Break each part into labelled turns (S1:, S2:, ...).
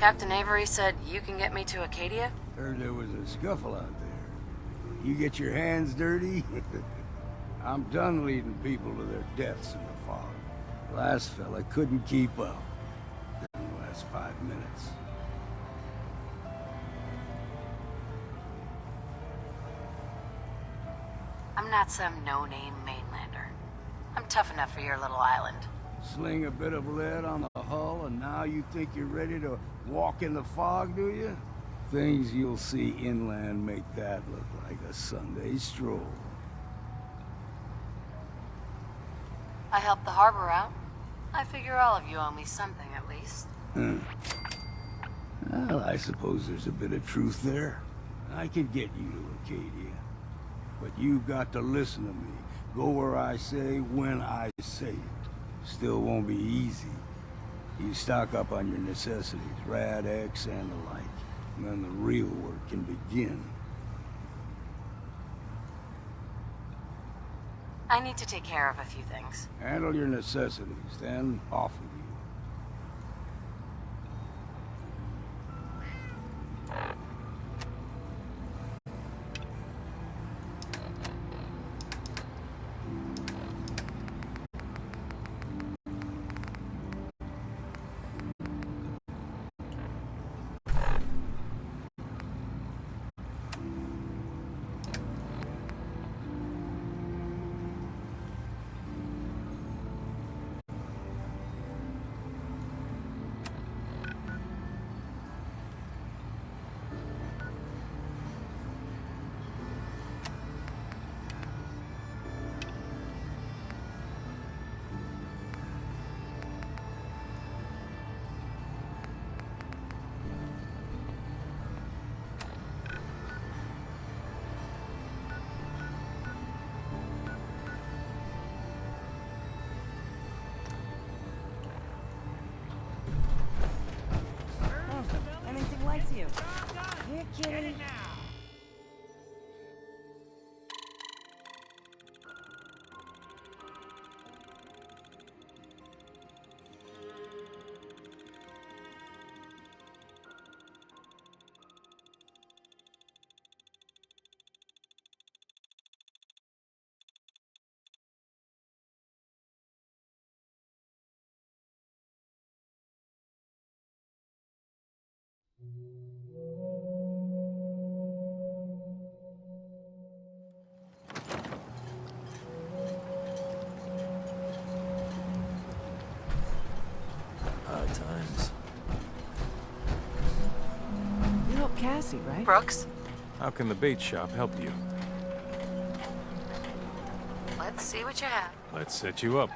S1: Captain Avery said you can get me to Acadia?
S2: Heard there was a scuffle out there. You get your hands dirty? I'm done leading people to their deaths in the fog. Last fella couldn't keep up. In the last 5 minutes.
S1: I'm not some no-name mainlander. I'm tough enough for your little island.
S2: Sling a bit of lead on the hull, and now you think you're ready to walk in the fog, do you? Things you'll see inland make that look like a Sunday stroll.
S1: I helped the harbor out. I figure all of you owe me something, at least.
S2: Well, I suppose there's a bit of truth there. I could get you to Acadia. But you've got to listen to me. Go where I say, when I say it. Still won't be easy. You stock up on your necessities, Rad X and the like. And then the real work can begin.
S1: I need to take care of a few things.
S2: Handle your necessities, then off with you.
S3: Anything likes you. Here, kitty.
S4: Hard times.
S3: You help Cassie, right?
S1: Brooks,
S4: How can the bait shop help you?
S1: let's see what you have.
S4: Let's set you up.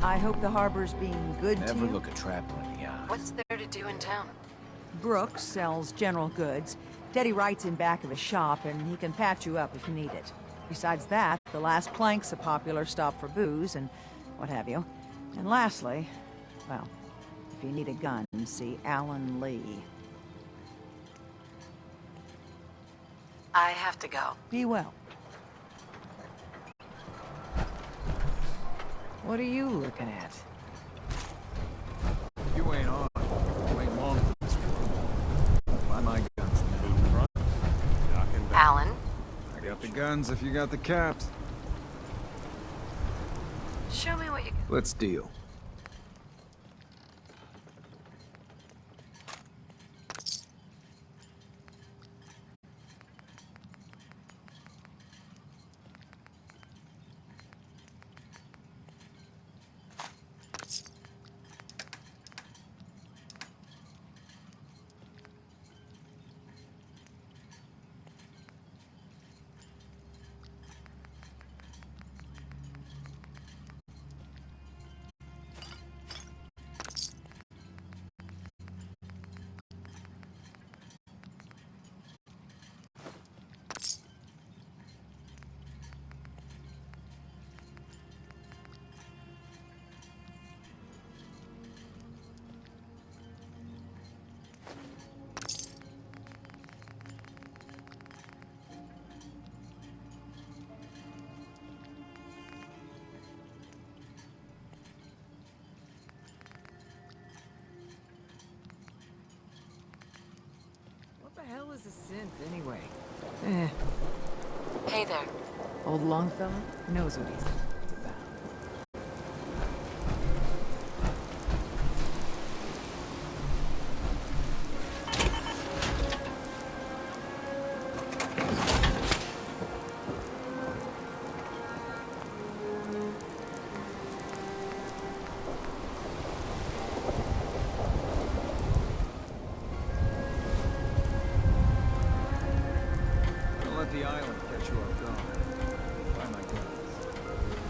S3: I hope the harbor's being good to
S5: Never
S3: you.
S5: look a trapper in the eye.
S1: What's there to do in town?
S3: Brooks sells general goods. Teddy writes in back of his shop, and he can patch you up if you need it. Besides that, the Last Plank's a popular stop for booze and what have you. And lastly, well, if you need a gun, see Alan Lee.
S1: I have to go.
S3: Be well. What are you looking at?
S5: You ain't on. You ain't long for this world. Buy my guns now.
S4: Front, dock and back.
S1: Alan?
S5: I got the guns if you got the caps.
S1: Show me what you...
S5: Let's deal.
S3: What the hell is a synth, anyway? Eh,
S1: Hey there.
S3: old Longfellow knows what he's about.
S5: Don't let the island catch you off guard. Buy my guns.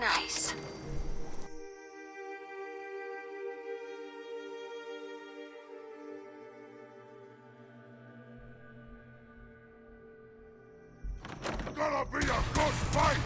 S1: Nice.
S2: Gonna be a good fight!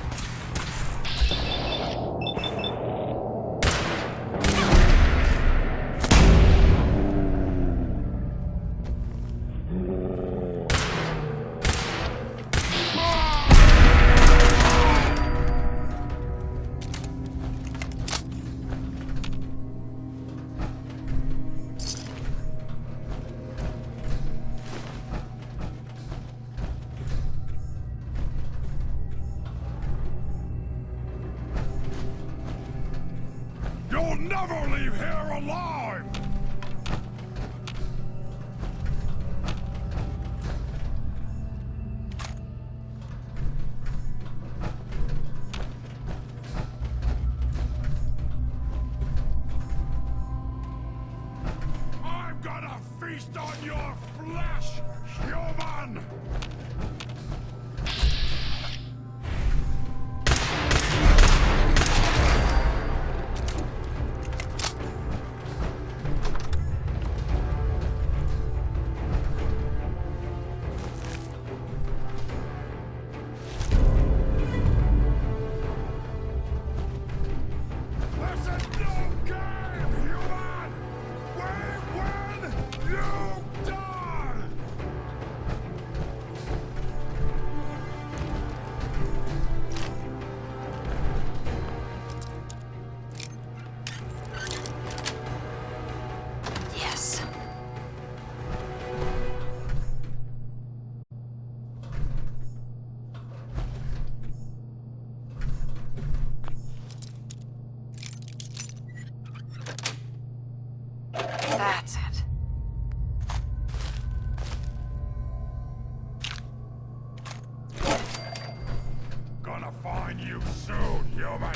S2: You'll never leave here alive! I'm gonna feast on your flesh, human! This is no game, human! We win, you die!
S1: Yes. That's it.
S2: Gonna find you soon, human!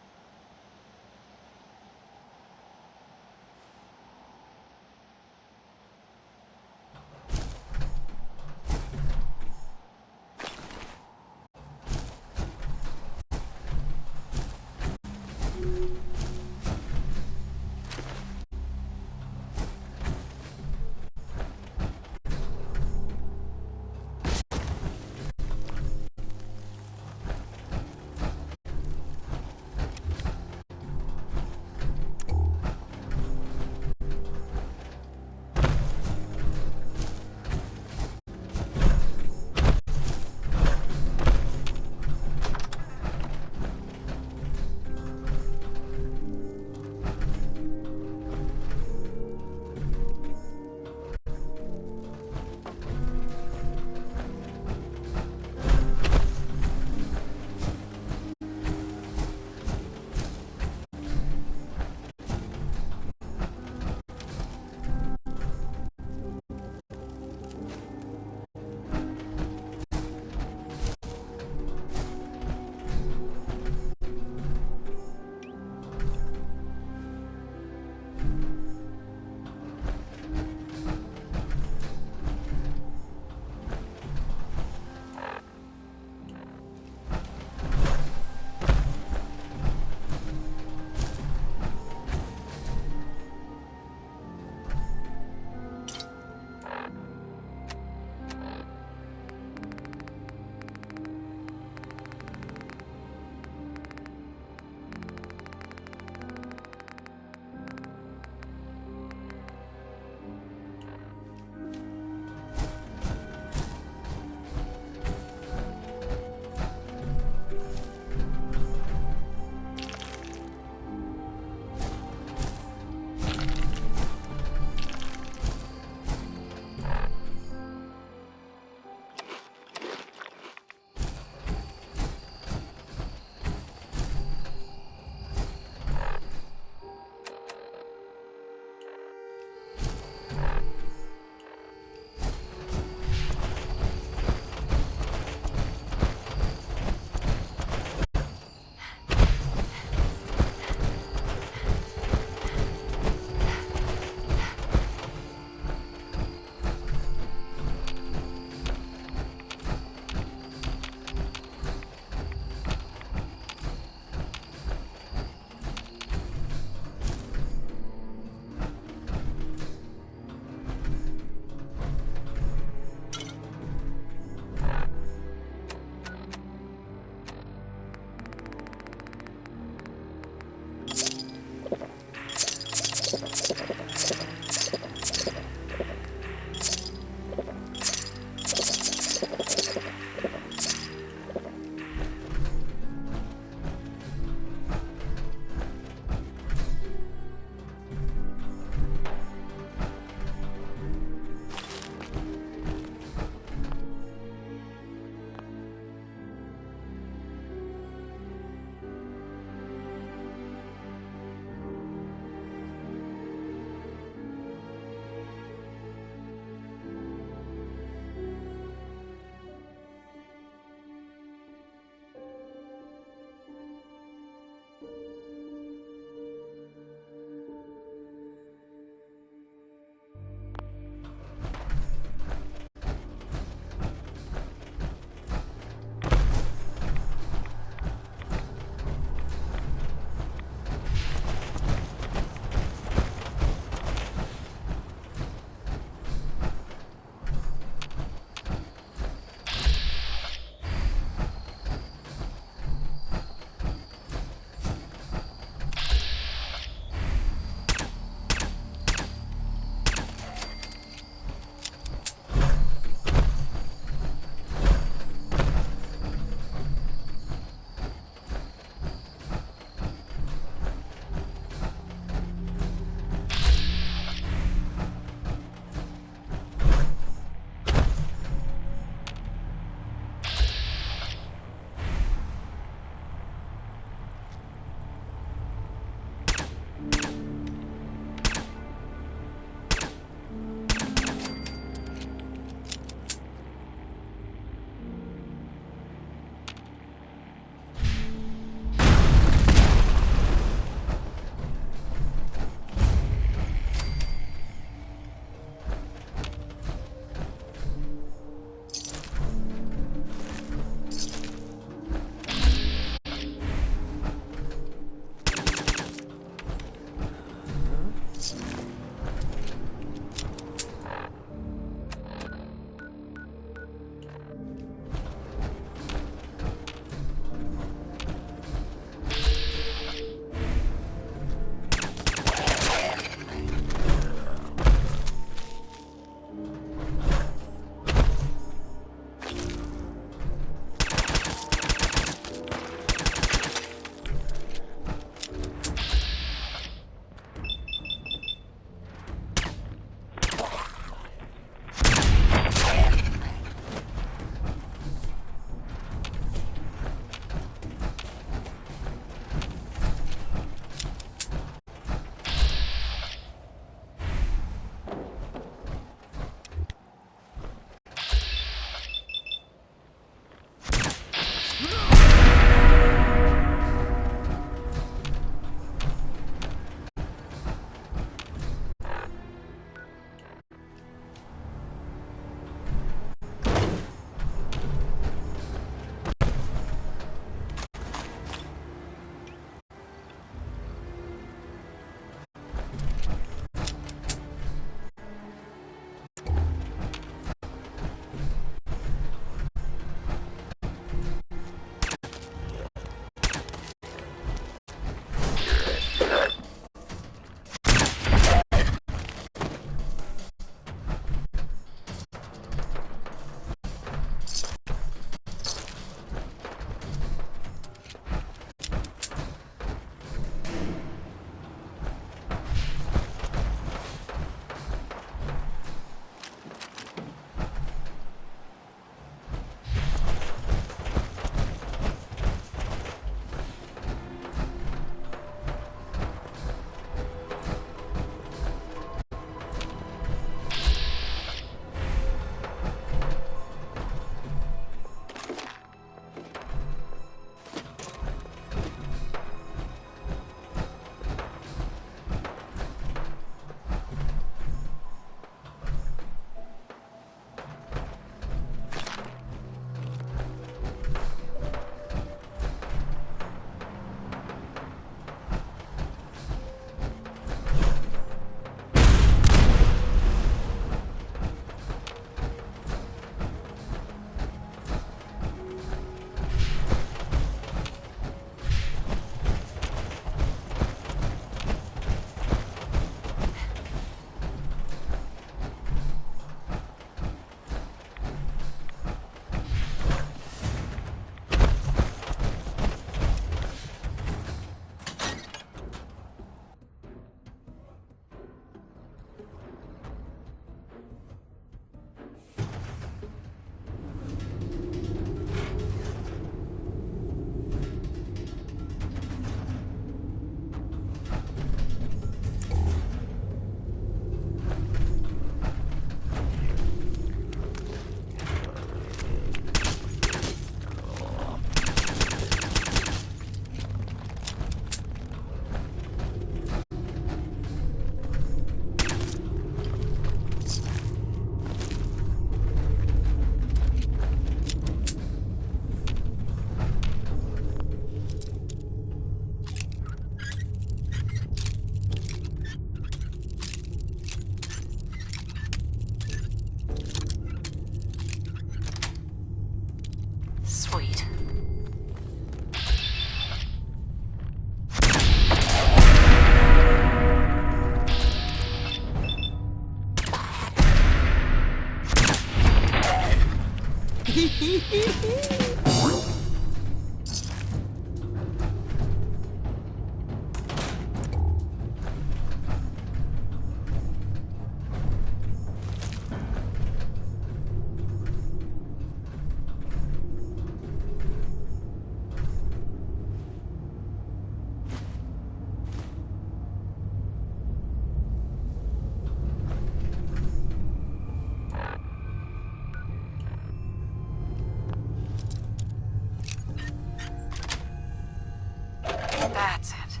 S1: That's it.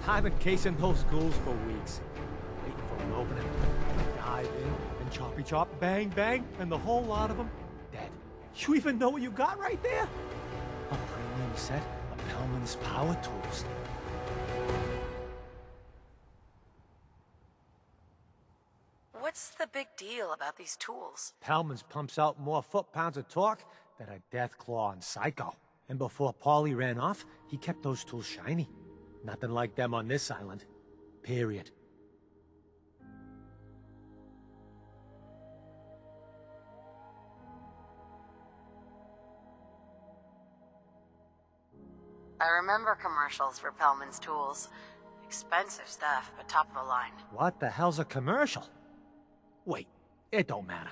S4: I've been casing those schools for weeks, waiting for an opening. Dive in and Choppy chop, bang bang, and the whole lot of them dead. You even know what you got right there? A premium set of Pellman's power tools.
S1: What's the big deal about these tools?
S4: Pellman's pumps out more foot-pounds of torque than a Deathclaw and Psycho. And before Paulie ran off, he kept those tools shiny. Nothing like them on this island. Period.
S1: I remember commercials for Pellman's tools. Expensive stuff, but top of the line.
S4: What the hell's a commercial? Wait, it don't matter.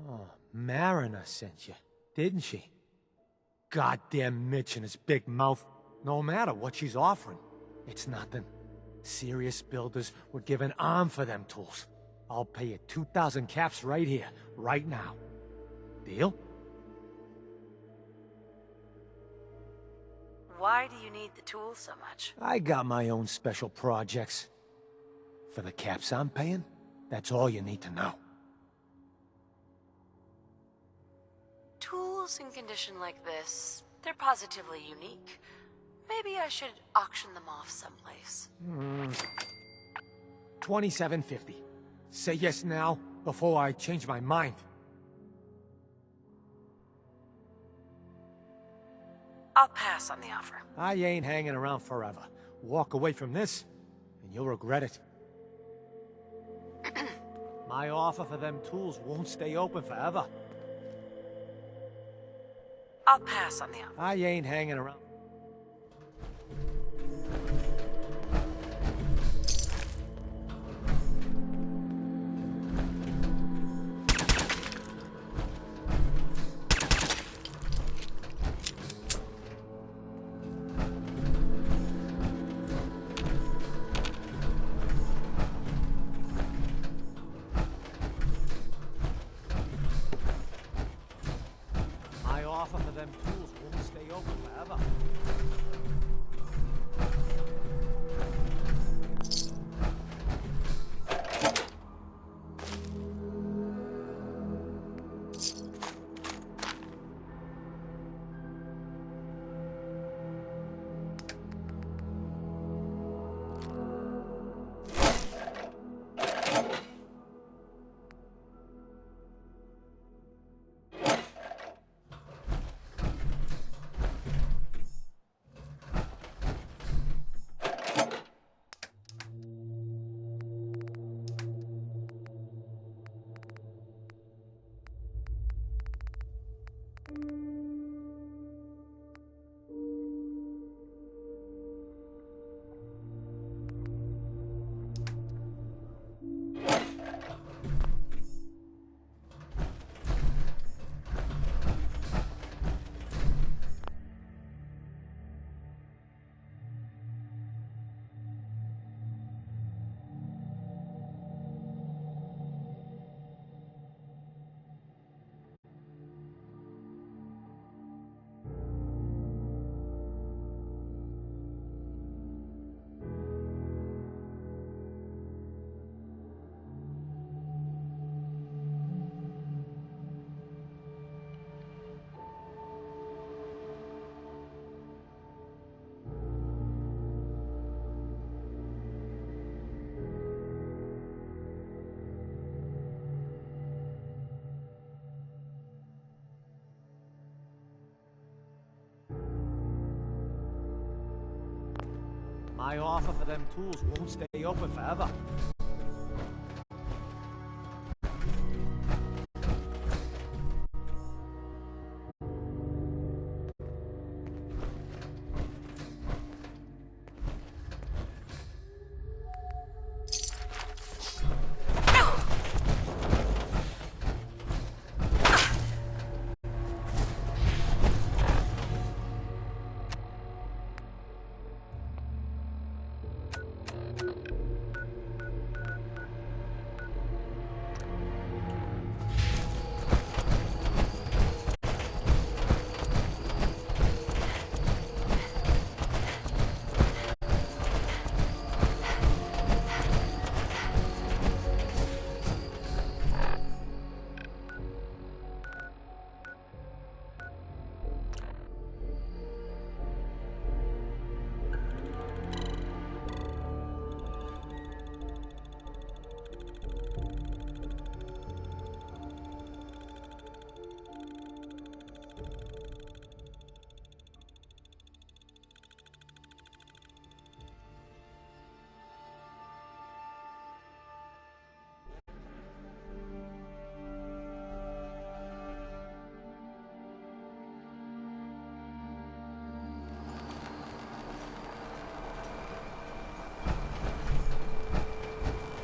S4: Oh, Mariner sent you, didn't she? Goddamn Mitch and his big mouth. No matter what she's offering, it's nothing. Serious builders would give an arm for them tools. I'll pay you 2,000 caps right here, right now. Deal?
S1: Why do you need the tools so much?
S4: I got my own special projects. For the caps I'm paying, that's all you need to know.
S1: Tools in condition like this, they're positively unique. Maybe I should auction them off someplace.
S4: $27.50. Say yes now, before I change my mind.
S1: I'll pass on the offer.
S4: I ain't hanging around forever. Walk away from this, and you'll regret it. My offer for them tools won't stay open forever.
S1: I'll pass on the offer.
S4: I ain't hanging around. My offer for them tools won't stay open forever. My offer for them tools won't stay open forever.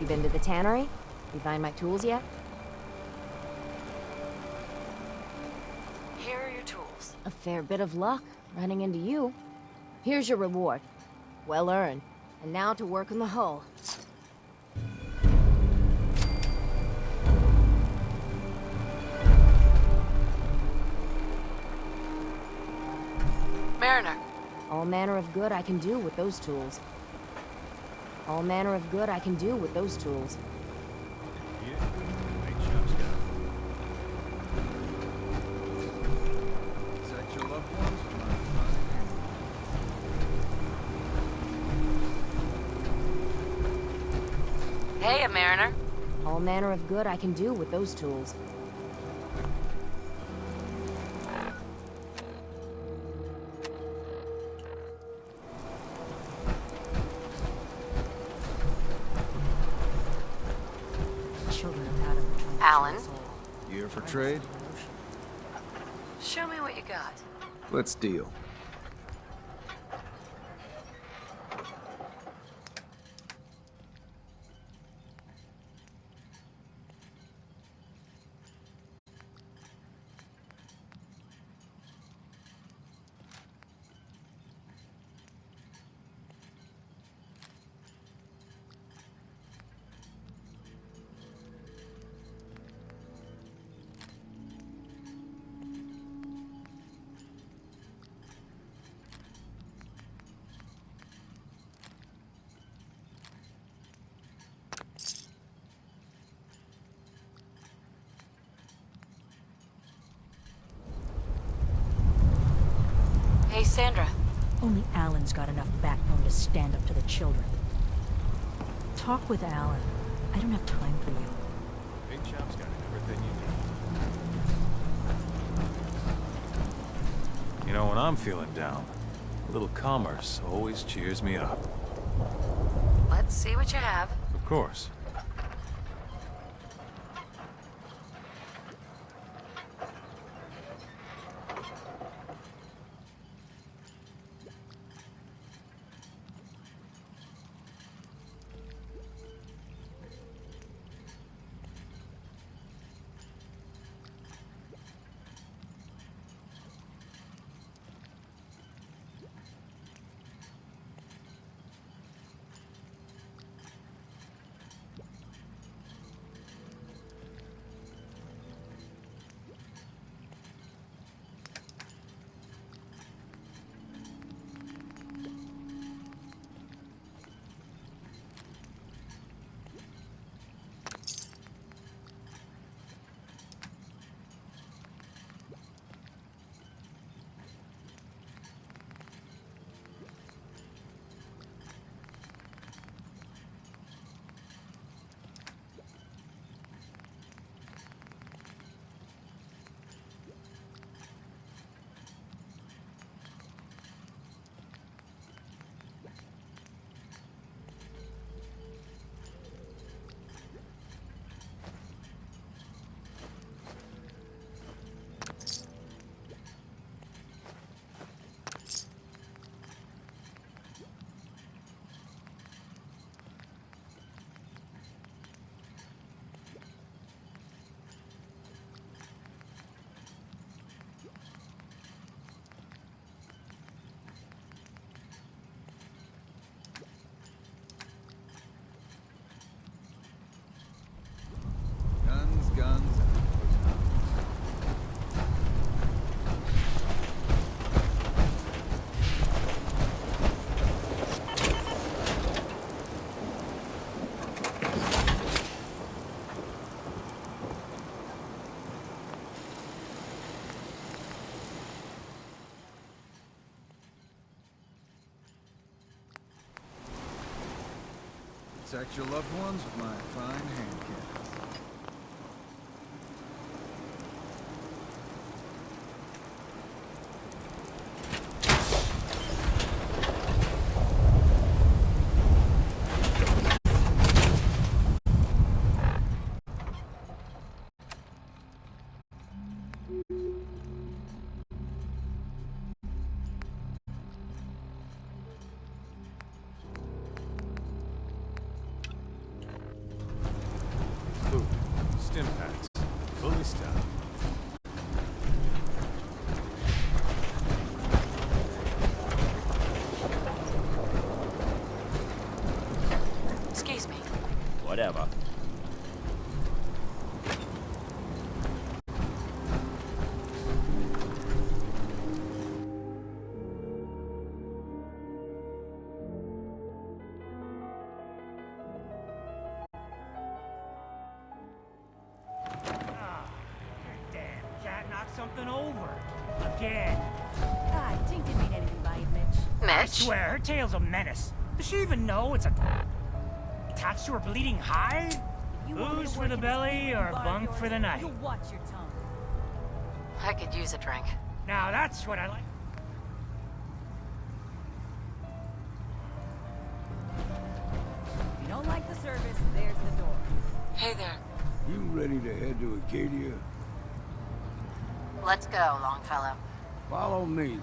S6: You been to the tannery? You find my tools yet?
S1: Here are your tools.
S6: A fair bit of luck, running into you. Here's your reward. Well earned. And now to work on the hull.
S1: Mariner,
S6: All manner of good I can do with those tools. All manner of good I can do with those tools.
S5: Is that your loved ones?
S1: hey, a mariner.
S6: All manner of good I can do with those tools.
S3: Children of Adam are trying to
S1: Alan?
S3: kill us all.
S5: You here for trade?
S1: Show me what you got.
S5: Let's deal.
S1: Hey, Sandra.
S7: Only Alan's got enough backbone to stand up to the children. Talk with Alan. I don't have time for you.
S8: Big Chop's got everything you need. You know, when I'm feeling down, a little commerce always cheers me up.
S1: Let's see what you have.
S8: Of course.
S5: Guns. Protect your loved ones with my fine hand cannons.
S9: whatever.
S10: Damn cat knocked something over. Again.
S7: Ah, Tink didn't mean anything by it, Mitch.
S10: I
S1: Mitch?
S10: swear, her tail's a menace. Does she even know it's attached to her bleeding hide?
S7: You want me to
S10: Booze for
S7: work
S10: the
S7: in this
S10: belly
S7: bleeding
S10: or
S7: bar of
S10: bunk
S7: yours?
S10: for the night?
S7: You watch your tongue.
S1: I could use a drink.
S10: Now that's what I like.
S7: If you don't like the service, there's the door.
S1: Hey there.
S2: You ready to head to Acadia?
S1: Let's go, Longfellow.
S2: Follow me then.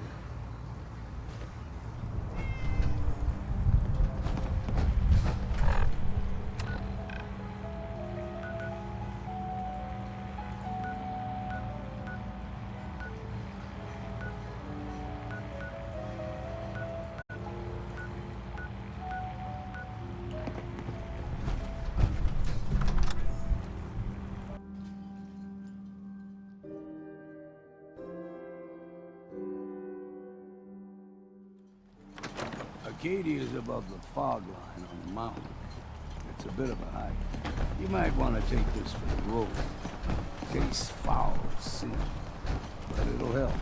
S2: Acadia is above the fog line on the mountain. It's a bit of a hike. You might want to take this for the road. Tastes foul as sin, but it'll help.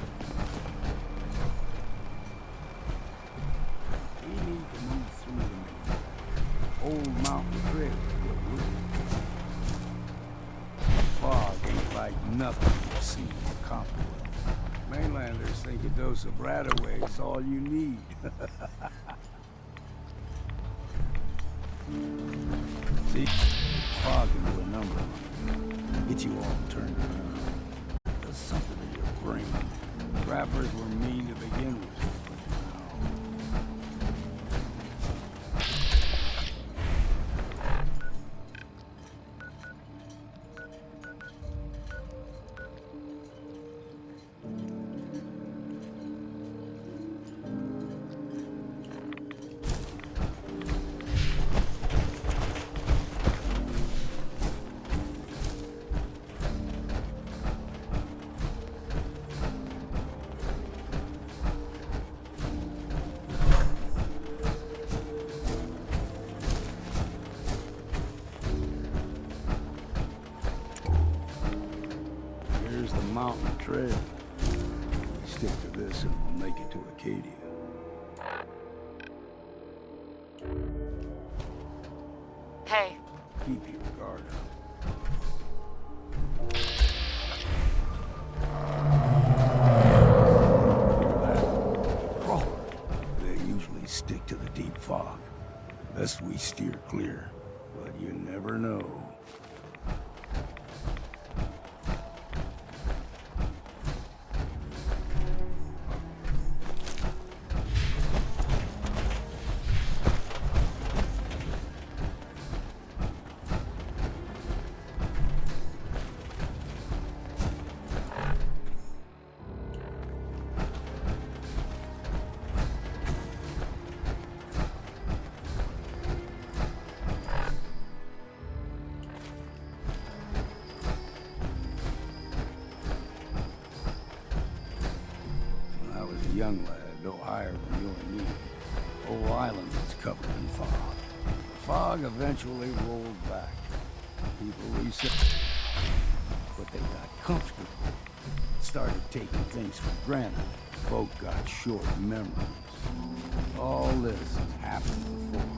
S2: We need to move through the old mountain trail to get with it. Fog ain't like nothing you've seen in Compton. Mainlanders think a dose of Bradaway is all you need. See, fog can do a number on you. Get you all turned around. Does something to your brain. Trappers were mean to begin with, but here's the mountain trail. Stick to this and we'll make it to Acadia.
S1: Hey,
S2: Keep your guard up. Hear that? Crawler. They usually stick to the deep fog. Best we steer clear, but you never know. When I was a young lad, no higher than you and me, the whole island was covered in fog. The fog eventually rolled back. People reset, but they got comfortable. Started taking things for granted. Folk got short memories. All this has happened before.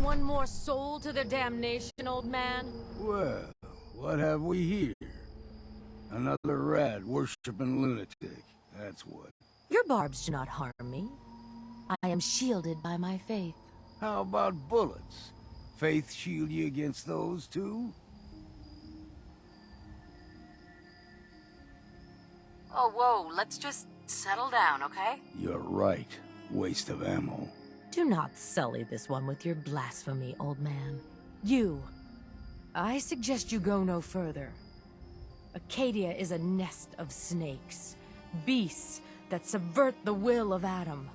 S6: one more soul to their damnation, old man?
S2: Well, what have we here? Another rat worshipping lunatic, that's what.
S6: Your barbs do not harm me. I am shielded by my faith.
S2: How about bullets? Faith shield you against those too?
S1: Oh, whoa, let's just settle down, okay?
S2: You're right. Waste of ammo.
S6: Do not sully this one with your blasphemy, old man. You. I suggest you go no further. Acadia is a nest of snakes. Beasts that subvert the will of Adam.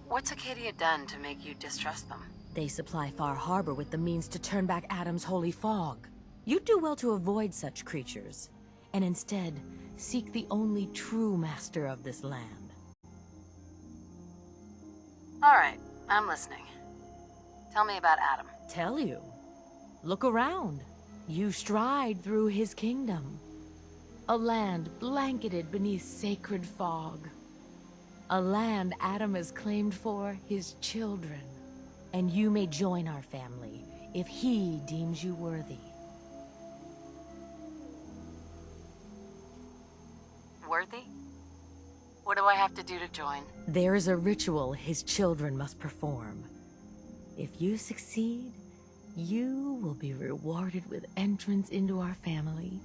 S1: What's Acadia done to make you distrust them?
S6: They supply Far Harbor with the means to turn back Adam's holy fog. You'd do well to avoid such creatures, and instead seek the only true master of this land.
S1: All right, I'm listening. Tell me about Adam.
S6: Tell you. Look around. You stride through his kingdom. A land blanketed beneath sacred fog. A land Adam has claimed for his children. And you may join our family if he deems you worthy.
S1: Worthy? What do I have to do to join?
S6: There is a ritual his children must perform. If you succeed, you will be rewarded with entrance into our family.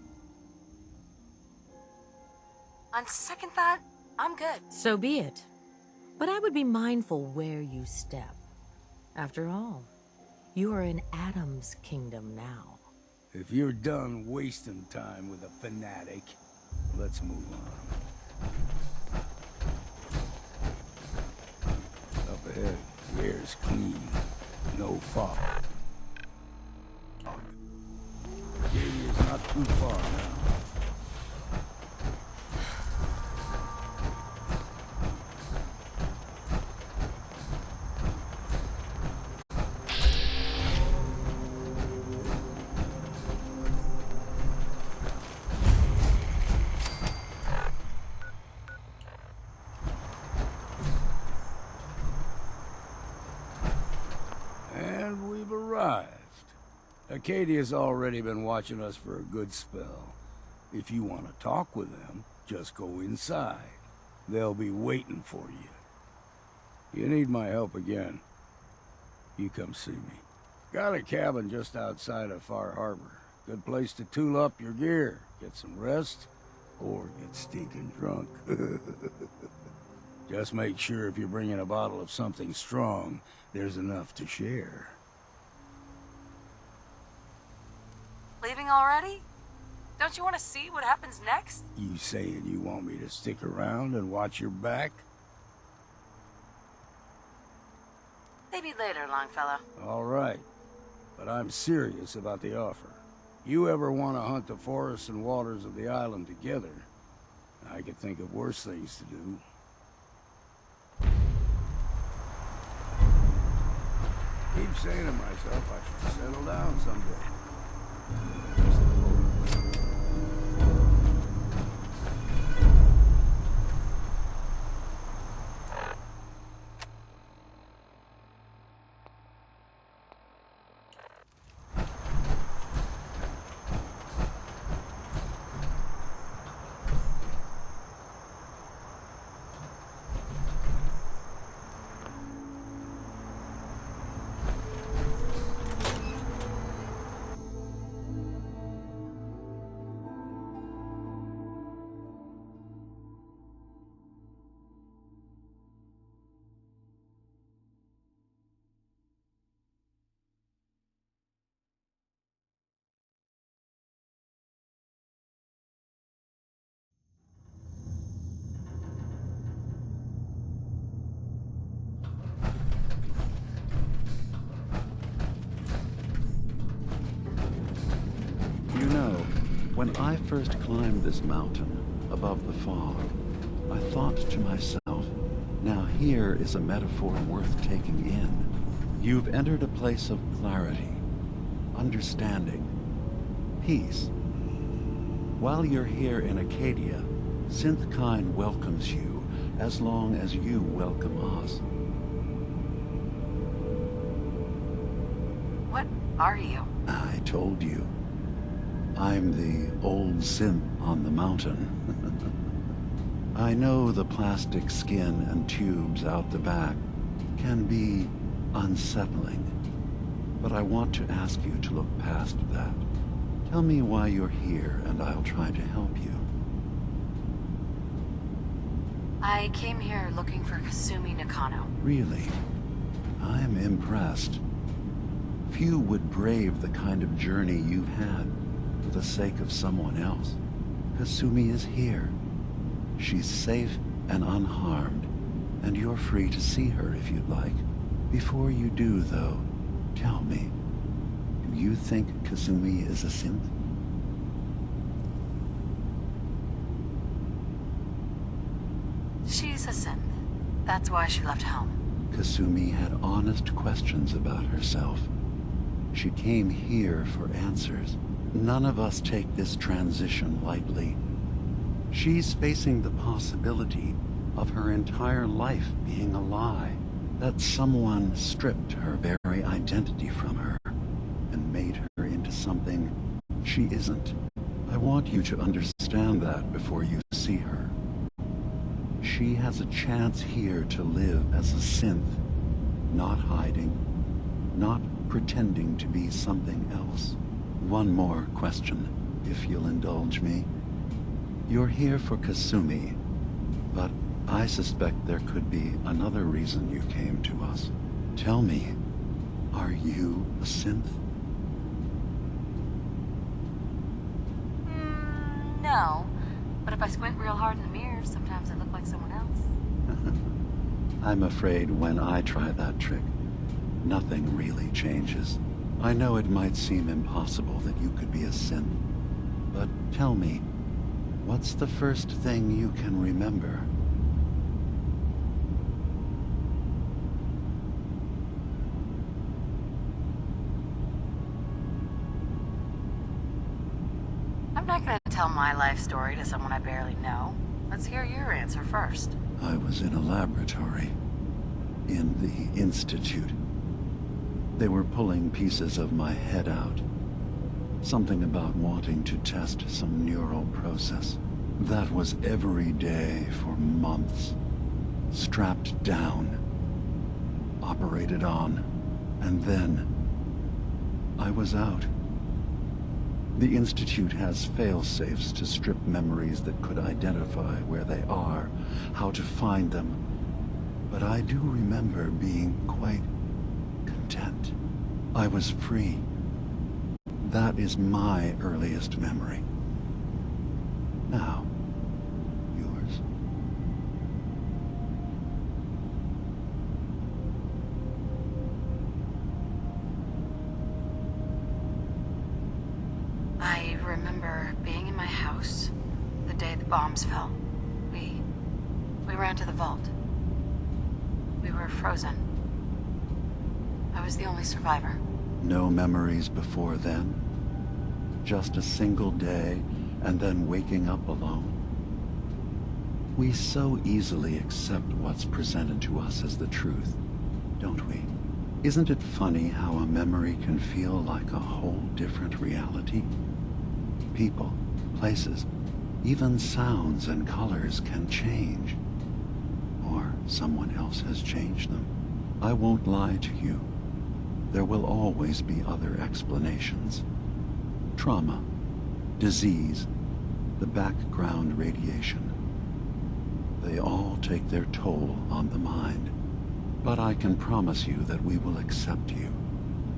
S1: On second thought, I'm good.
S6: So be it. But I would be mindful where you step. After all, you are in Adam's kingdom now.
S2: If you're done wasting time with a fanatic, let's move on. Up ahead, the air's clean. No fog. Acadia's not too far now. And we've arrived. Acadia's already been watching us for a good spell. If you want to talk with them, just go inside. They'll be waiting for you. You need my help again, you come see me. Got a cabin just outside of Far Harbor. Good place to tool up your gear, get some rest, or get stinking drunk. Just make sure if you're bringing a bottle of something strong, there's enough to share.
S1: Leaving already? Don't you want to see what happens next?
S2: You saying you want me to stick around and watch your back?
S1: Maybe later, Longfellow.
S2: All right, but I'm serious about the offer. You ever want to hunt the forests and waters of the island together, I could think of worse things to do. Keep saying to myself I should settle down someday.
S9: When I first climbed this mountain above the fog, I thought to myself, now here is a metaphor worth taking in. You've entered a place of clarity, understanding, peace. While you're here in Acadia, Synthkind welcomes you as long as you welcome us.
S1: What are you?
S9: I told you. I'm the old synth on the mountain. I know the plastic skin and tubes out the back can be unsettling, but I want to ask you to look past that. Tell me why you're here, and I'll try to help you.
S1: I came here looking for Kasumi Nakano.
S9: Really? I'm impressed. Few would brave the kind of journey you've had for the sake of someone else. Kasumi is here. She's safe and unharmed, and you're free to see her if you'd like. Before you do, though, tell me, do you think Kasumi is a synth?
S1: She's a synth. That's why she left home.
S9: Kasumi had honest questions about herself. She came here for answers. None of us take this transition lightly. She's facing the possibility of her entire life being a lie, that someone stripped her very identity from her and made her into something she isn't. I want you to understand that before you see her. She has a chance here to live as a synth, not hiding, not pretending to be something else. One more question, if you'll indulge me. You're here for Kasumi, but I suspect there could be another reason you came to us. Tell me, are you a synth?
S1: No. But if I squint real hard in the mirror, sometimes I look like someone else.
S9: I'm afraid when I try that trick, nothing really changes. I know it might seem impossible that you could be a synth, but tell me, what's the first thing you can remember?
S1: I'm not gonna tell my life story to someone I barely know. Let's hear your answer first.
S9: I was in a laboratory, in the Institute. They were pulling pieces of my head out. Something about wanting to test some neural process. That was every day for months. Strapped down, operated on, and then I was out. The Institute has fail-safes to strip memories that could identify where they are, how to find them. But I do remember being quite content. I was free. That is my earliest memory. Now, yours.
S1: I remember being in my house the day the bombs fell. We ran to the vault. We were frozen. I was the only survivor.
S9: No memories before then? Just a single day, and then waking up alone? We so easily accept what's presented to us as the truth, don't we? Isn't it funny how a memory can feel like a whole different reality? People, places, even sounds and colors can change. Or someone else has changed them. I won't lie to you. There will always be other explanations. Trauma, disease, the background radiation. They all take their toll on the mind. But I can promise you that we will accept you,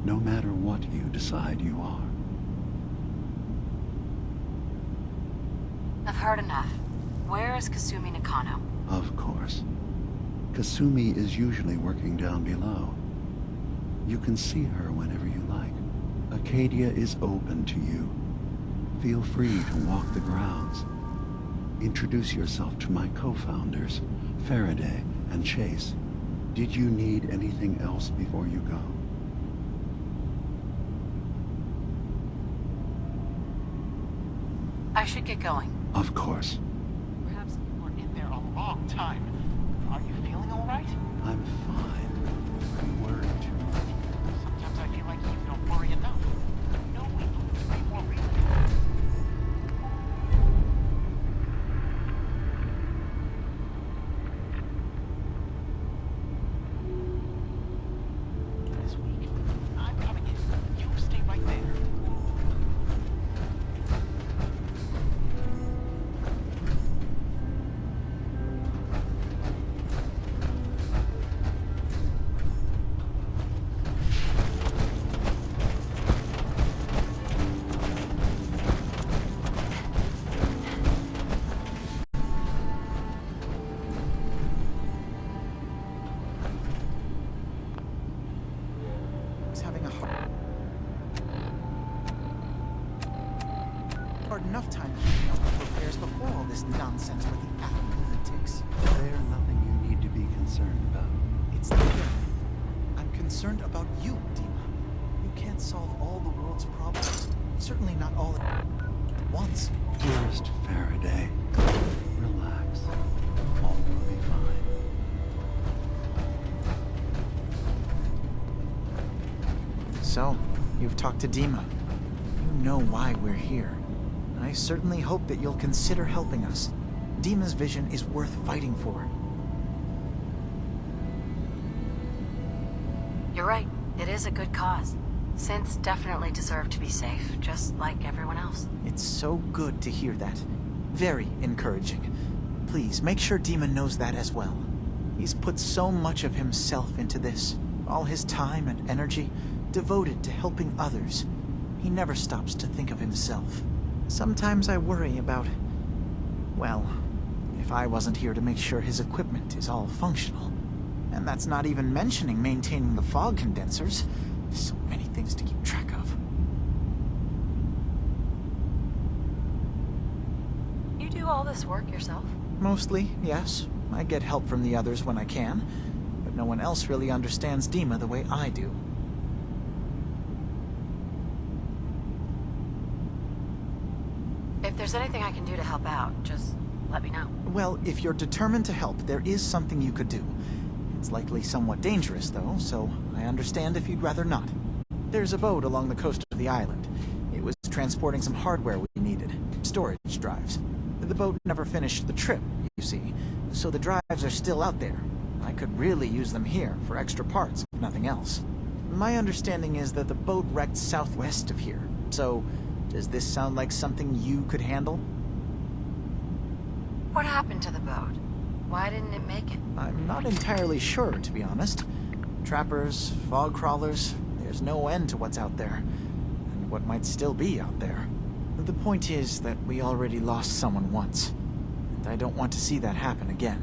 S9: no matter what you decide you are.
S1: I've heard enough. Where is Kasumi Nakano?
S9: Of course. Kasumi is usually working down below. You can see her whenever you like. Acadia is open to you. Feel free to walk the grounds. Introduce yourself to my co-founders, Faraday and Chase. Did you need anything else before you go?
S1: I should get going.
S9: Of course.
S10: Perhaps we weren't in there a long time.
S9: I'm fine. You worry too much.
S11: Sometimes I feel like you don't worry enough. No, we need way more reason. This week, I'm coming in. You stay right there.
S12: He's having a hard enough time keeping up with repairs before all this nonsense with the Atom lunatics.
S9: There's nothing you need to be concerned about.
S12: It's not him. I'm concerned about you, Dima. You can't solve all the world's problems. Certainly not all at once.
S9: Dearest Faraday, relax. All will be fine.
S12: So, you've talked to Dima. You know why we're here. I certainly hope that you'll consider helping us. Dima's vision is worth fighting for.
S1: You're right. It is a good cause. Synths definitely deserve to be safe, just like everyone else.
S12: It's so good to hear that. Very encouraging. Please, make sure Dima knows that as well. He's put so much of himself into this. All his time and energy devoted to helping others. He never stops to think of himself. Sometimes I worry about... well, if I wasn't here to make sure his equipment is all functional. And that's not even mentioning maintaining the fog condensers. So many things to keep track of.
S1: You do all this work yourself?
S12: Mostly, yes. I get help from the others when I can. But no one else really understands Dima the way I do.
S1: If there's anything I can do to help out, just let me know.
S12: Well, if you're determined to help, there is something you could do. It's likely somewhat dangerous, though, so I understand if you'd rather not. There's a boat along the coast of the island. It was transporting some hardware we needed. Storage drives. The boat never finished the trip, you see, so the drives are still out there. I could really use them here for extra parts, if nothing else. My understanding is that the boat wrecked southwest of here, so does this sound like something you could handle?
S1: What happened to the boat? Why didn't it make it?
S12: I'm not entirely sure, to be honest. Trappers, fog crawlers, there's no end to what's out there. And what might still be out there. The point is that we already lost someone once. And I don't want to see that happen again.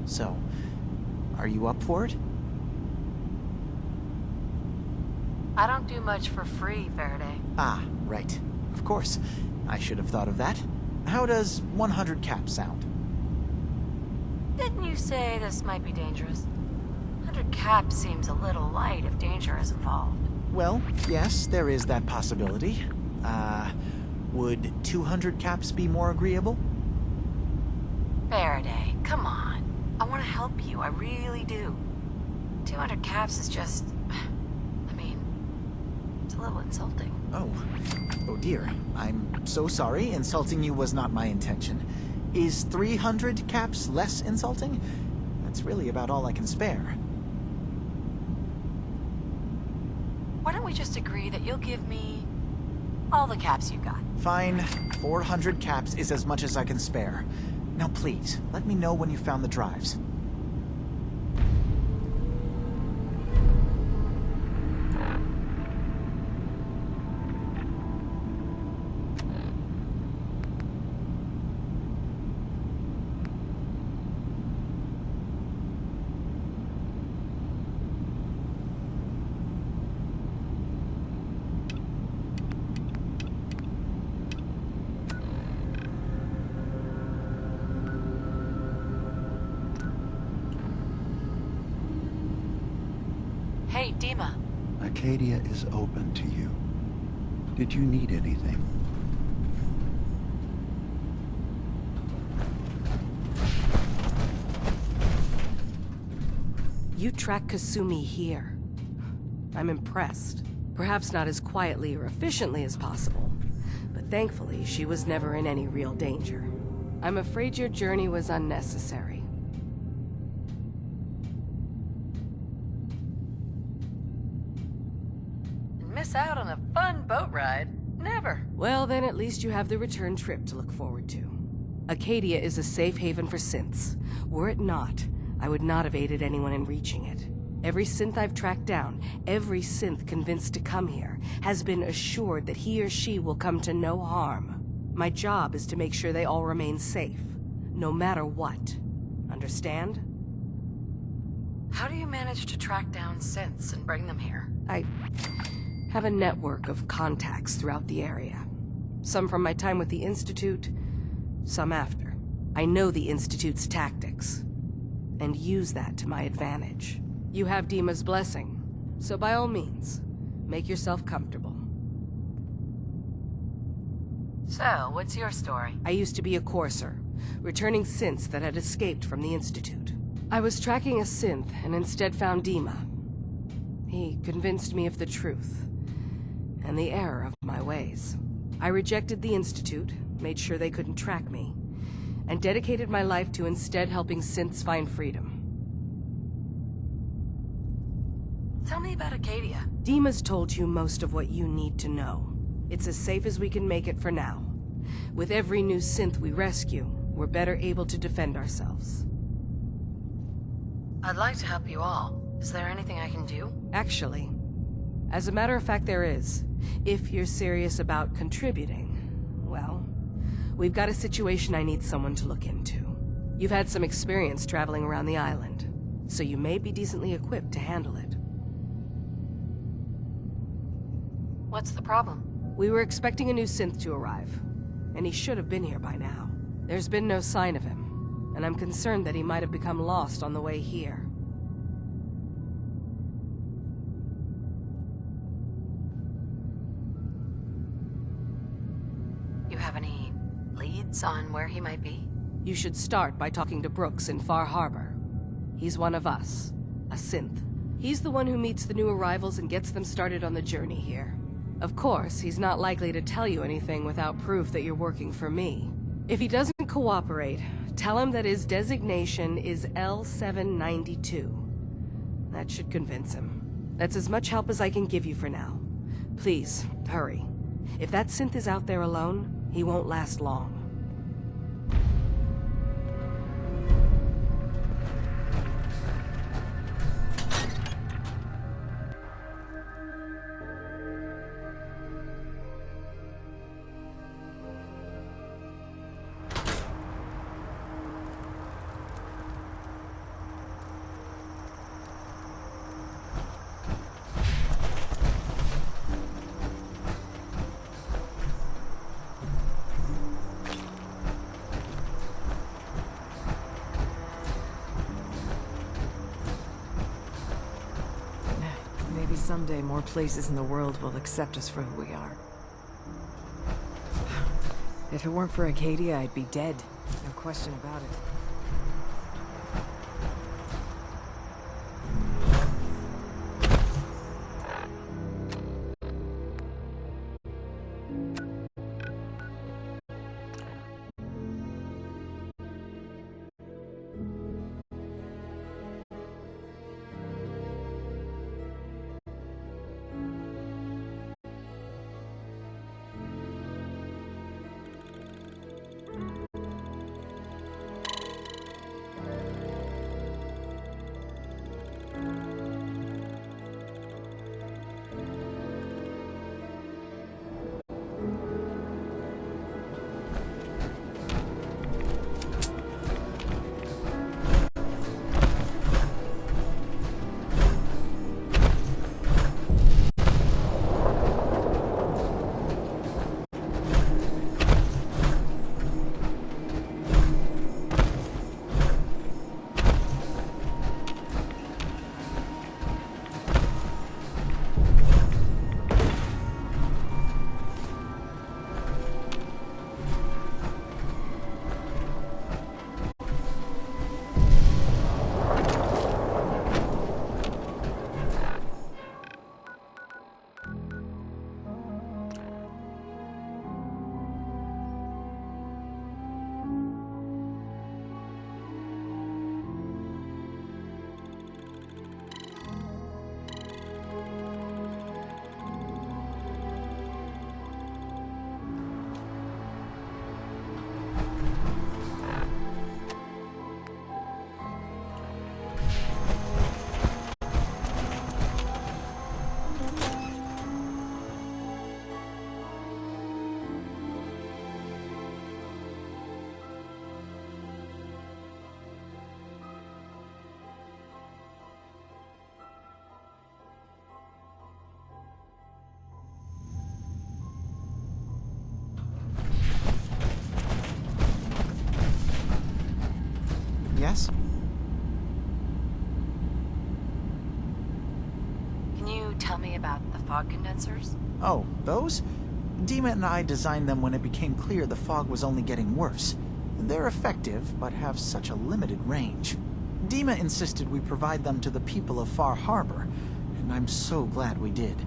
S12: So, are you up for it?
S1: I don't do much for free, Faraday.
S12: Ah, right. Of course. I should have thought of that. How does 100 caps sound?
S1: Didn't you say this might be dangerous? 100 caps seems a little light if danger is involved.
S12: Well, yes, there is that possibility. Would 200 caps be more agreeable?
S1: Faraday, come on. I want to help you, I really do. 200 caps is just... I mean, it's a little insulting.
S12: Oh dear. I'm so sorry. Insulting you was not my intention. Is 300 caps less insulting? That's really about all I can spare.
S1: Why don't we just agree that you'll give me all the caps you got?
S12: Fine. 400 caps is as much as I can spare. Now please, let me know when you found the drives.
S1: Hey, Dima.
S9: Acadia is open to you. Did you need anything?
S13: You track Kasumi here. I'm impressed. Perhaps not as quietly or efficiently as possible, but thankfully she was never in any real danger. I'm afraid your journey was unnecessary.
S1: Miss out on a fun boat ride? Never.
S13: Well, then at least you have the return trip to look forward to. Acadia is a safe haven for synths. Were it not, I would not have aided anyone in reaching it. Every synth I've tracked down, every synth convinced to come here, has been assured that he or she will come to no harm. My job is to make sure they all remain safe, no matter what. Understand?
S1: How do you manage to track down synths and bring them here?
S13: I have a network of contacts throughout the area. Some from my time with the Institute, some after. I know the Institute's tactics, and use that to my advantage. You have Dima's blessing, so by all means, make yourself comfortable.
S1: So, what's your story?
S13: I used to be a courser, returning synths that had escaped from the Institute. I was tracking a synth and instead found Dima. He convinced me of the truth, and the error of my ways. I rejected the Institute, made sure they couldn't track me, and dedicated my life to instead helping synths find freedom.
S1: Tell me about Acadia.
S13: Dima's told you most of what you need to know. It's as safe as we can make it for now. With every new synth we rescue, we're better able to defend ourselves.
S1: I'd like to help you all. Is there anything I can do?
S13: Actually, as a matter of fact there is. If you're serious about contributing, well, we've got a situation I need someone to look into. You've had some experience traveling around the island, so you may be decently equipped to handle it.
S1: What's the problem?
S13: We were expecting a new synth to arrive, and he should have been here by now. There's been no sign of him, and I'm concerned that he might have become lost on the way here.
S1: You have any leads on where he might be?
S13: You should start by talking to Brooks in Far Harbor. He's one of us, a synth. He's the one who meets the new arrivals and gets them started on the journey here. Of course, he's not likely to tell you anything without proof that you're working for me. If he doesn't cooperate, tell him that his designation is L792. That should convince him. That's as much help as I can give you for now. Please, hurry. If that synth is out there alone, he won't last long.
S3: Maybe someday more places in the world will accept us for who we are. If it weren't for Acadia, I'd be dead. No question about it.
S12: Yes?
S1: Can you tell me about the fog condensers?
S12: Oh, those? Dima and I designed them when it became clear the fog was only getting worse. They're effective, but have such a limited range. Dima insisted we provide them to the people of Far Harbor, and I'm so glad we did.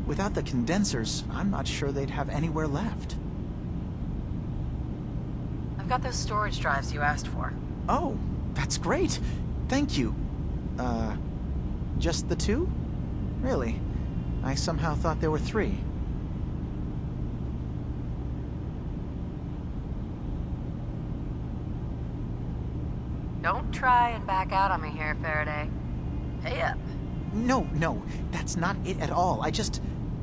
S12: Without the condensers, I'm not sure they'd have anywhere left.
S1: I've got those storage drives you asked for.
S12: Oh, that's great. Thank you. Just the two? Really? I somehow thought there were three.
S1: Don't try and back out on me here, Faraday. Pay up.
S12: No, that's not it at all.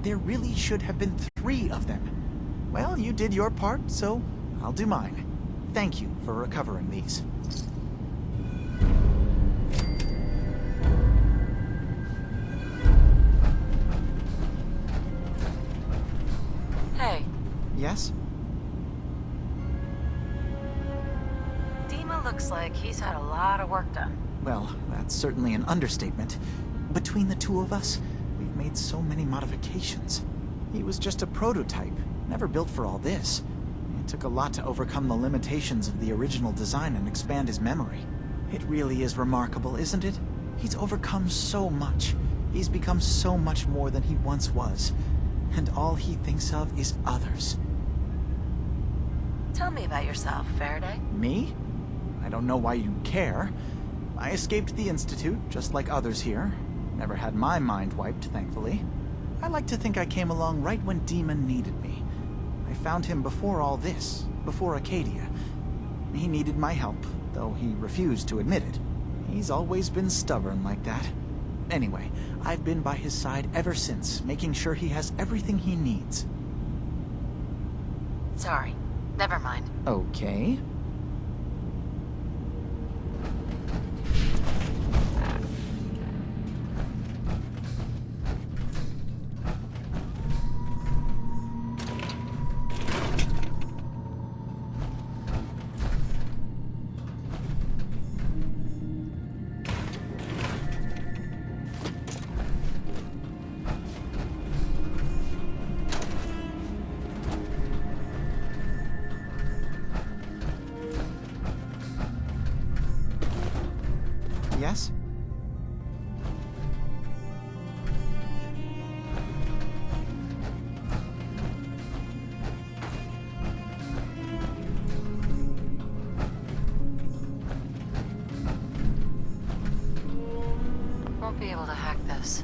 S12: There really should have been three of them. Well, you did your part, so I'll do mine. Thank you for recovering these.
S1: Hey.
S12: Yes?
S1: Dima looks like he's had a lot of work done.
S12: Well, that's certainly an understatement. Between the two of us, we've made so many modifications. He was just a prototype, never built for all this. It took a lot to overcome the limitations of the original design and expand his memory. It really is remarkable, isn't it? He's overcome so much. He's become so much more than he once was. And all he thinks of is others.
S1: Tell me about yourself, Faraday.
S12: Me? I don't know why you care. I escaped the Institute, just like others here. Never had my mind wiped, thankfully. I like to think I came along right when Demon needed me. I found him before all this, before Acadia. He needed my help, though he refused to admit it. He's always been stubborn like that. Anyway, I've been by his side ever since, making sure he has everything he needs.
S1: Sorry. Never mind.
S12: Okay. Yes?
S1: Won't be able to hack this.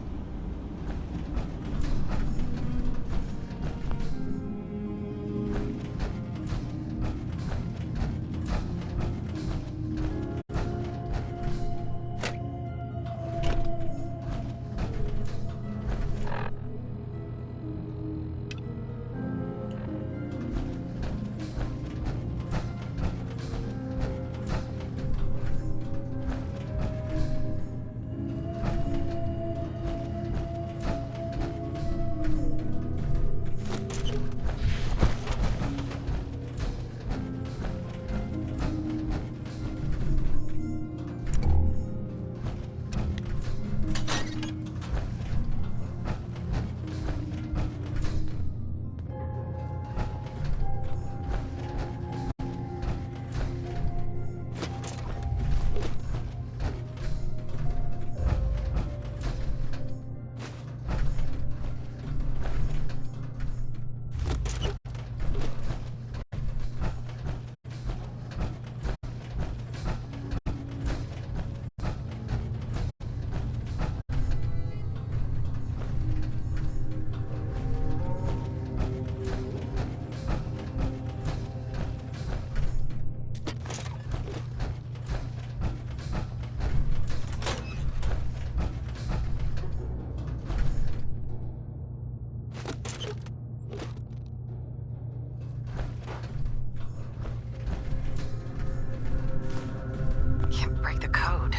S1: Can't break the code.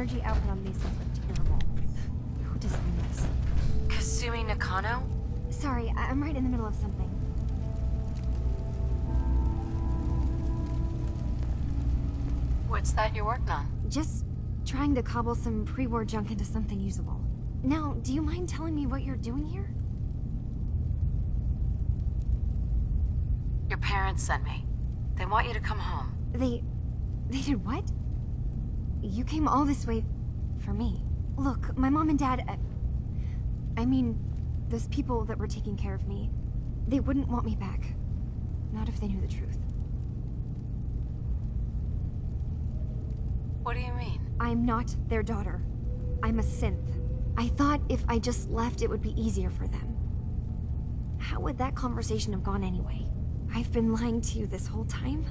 S14: energy output on these things are terrible. Who designed this?
S1: Kasumi Nakano?
S14: Sorry, I'm right in the middle of something.
S1: What's that you're working on?
S14: Just trying to cobble some pre-war junk into something usable. Now, do you mind telling me what you're doing here?
S1: Your parents sent me. They want you to come home.
S14: They did what? You came all this way for me. Look, my mom and dad, I mean, those people that were taking care of me, they wouldn't want me back. Not if they knew the truth.
S1: What do you mean?
S14: I'm not their daughter. I'm a synth. I thought if I just left, it would be easier for them. How would that conversation have gone anyway? I've been lying to you this whole time?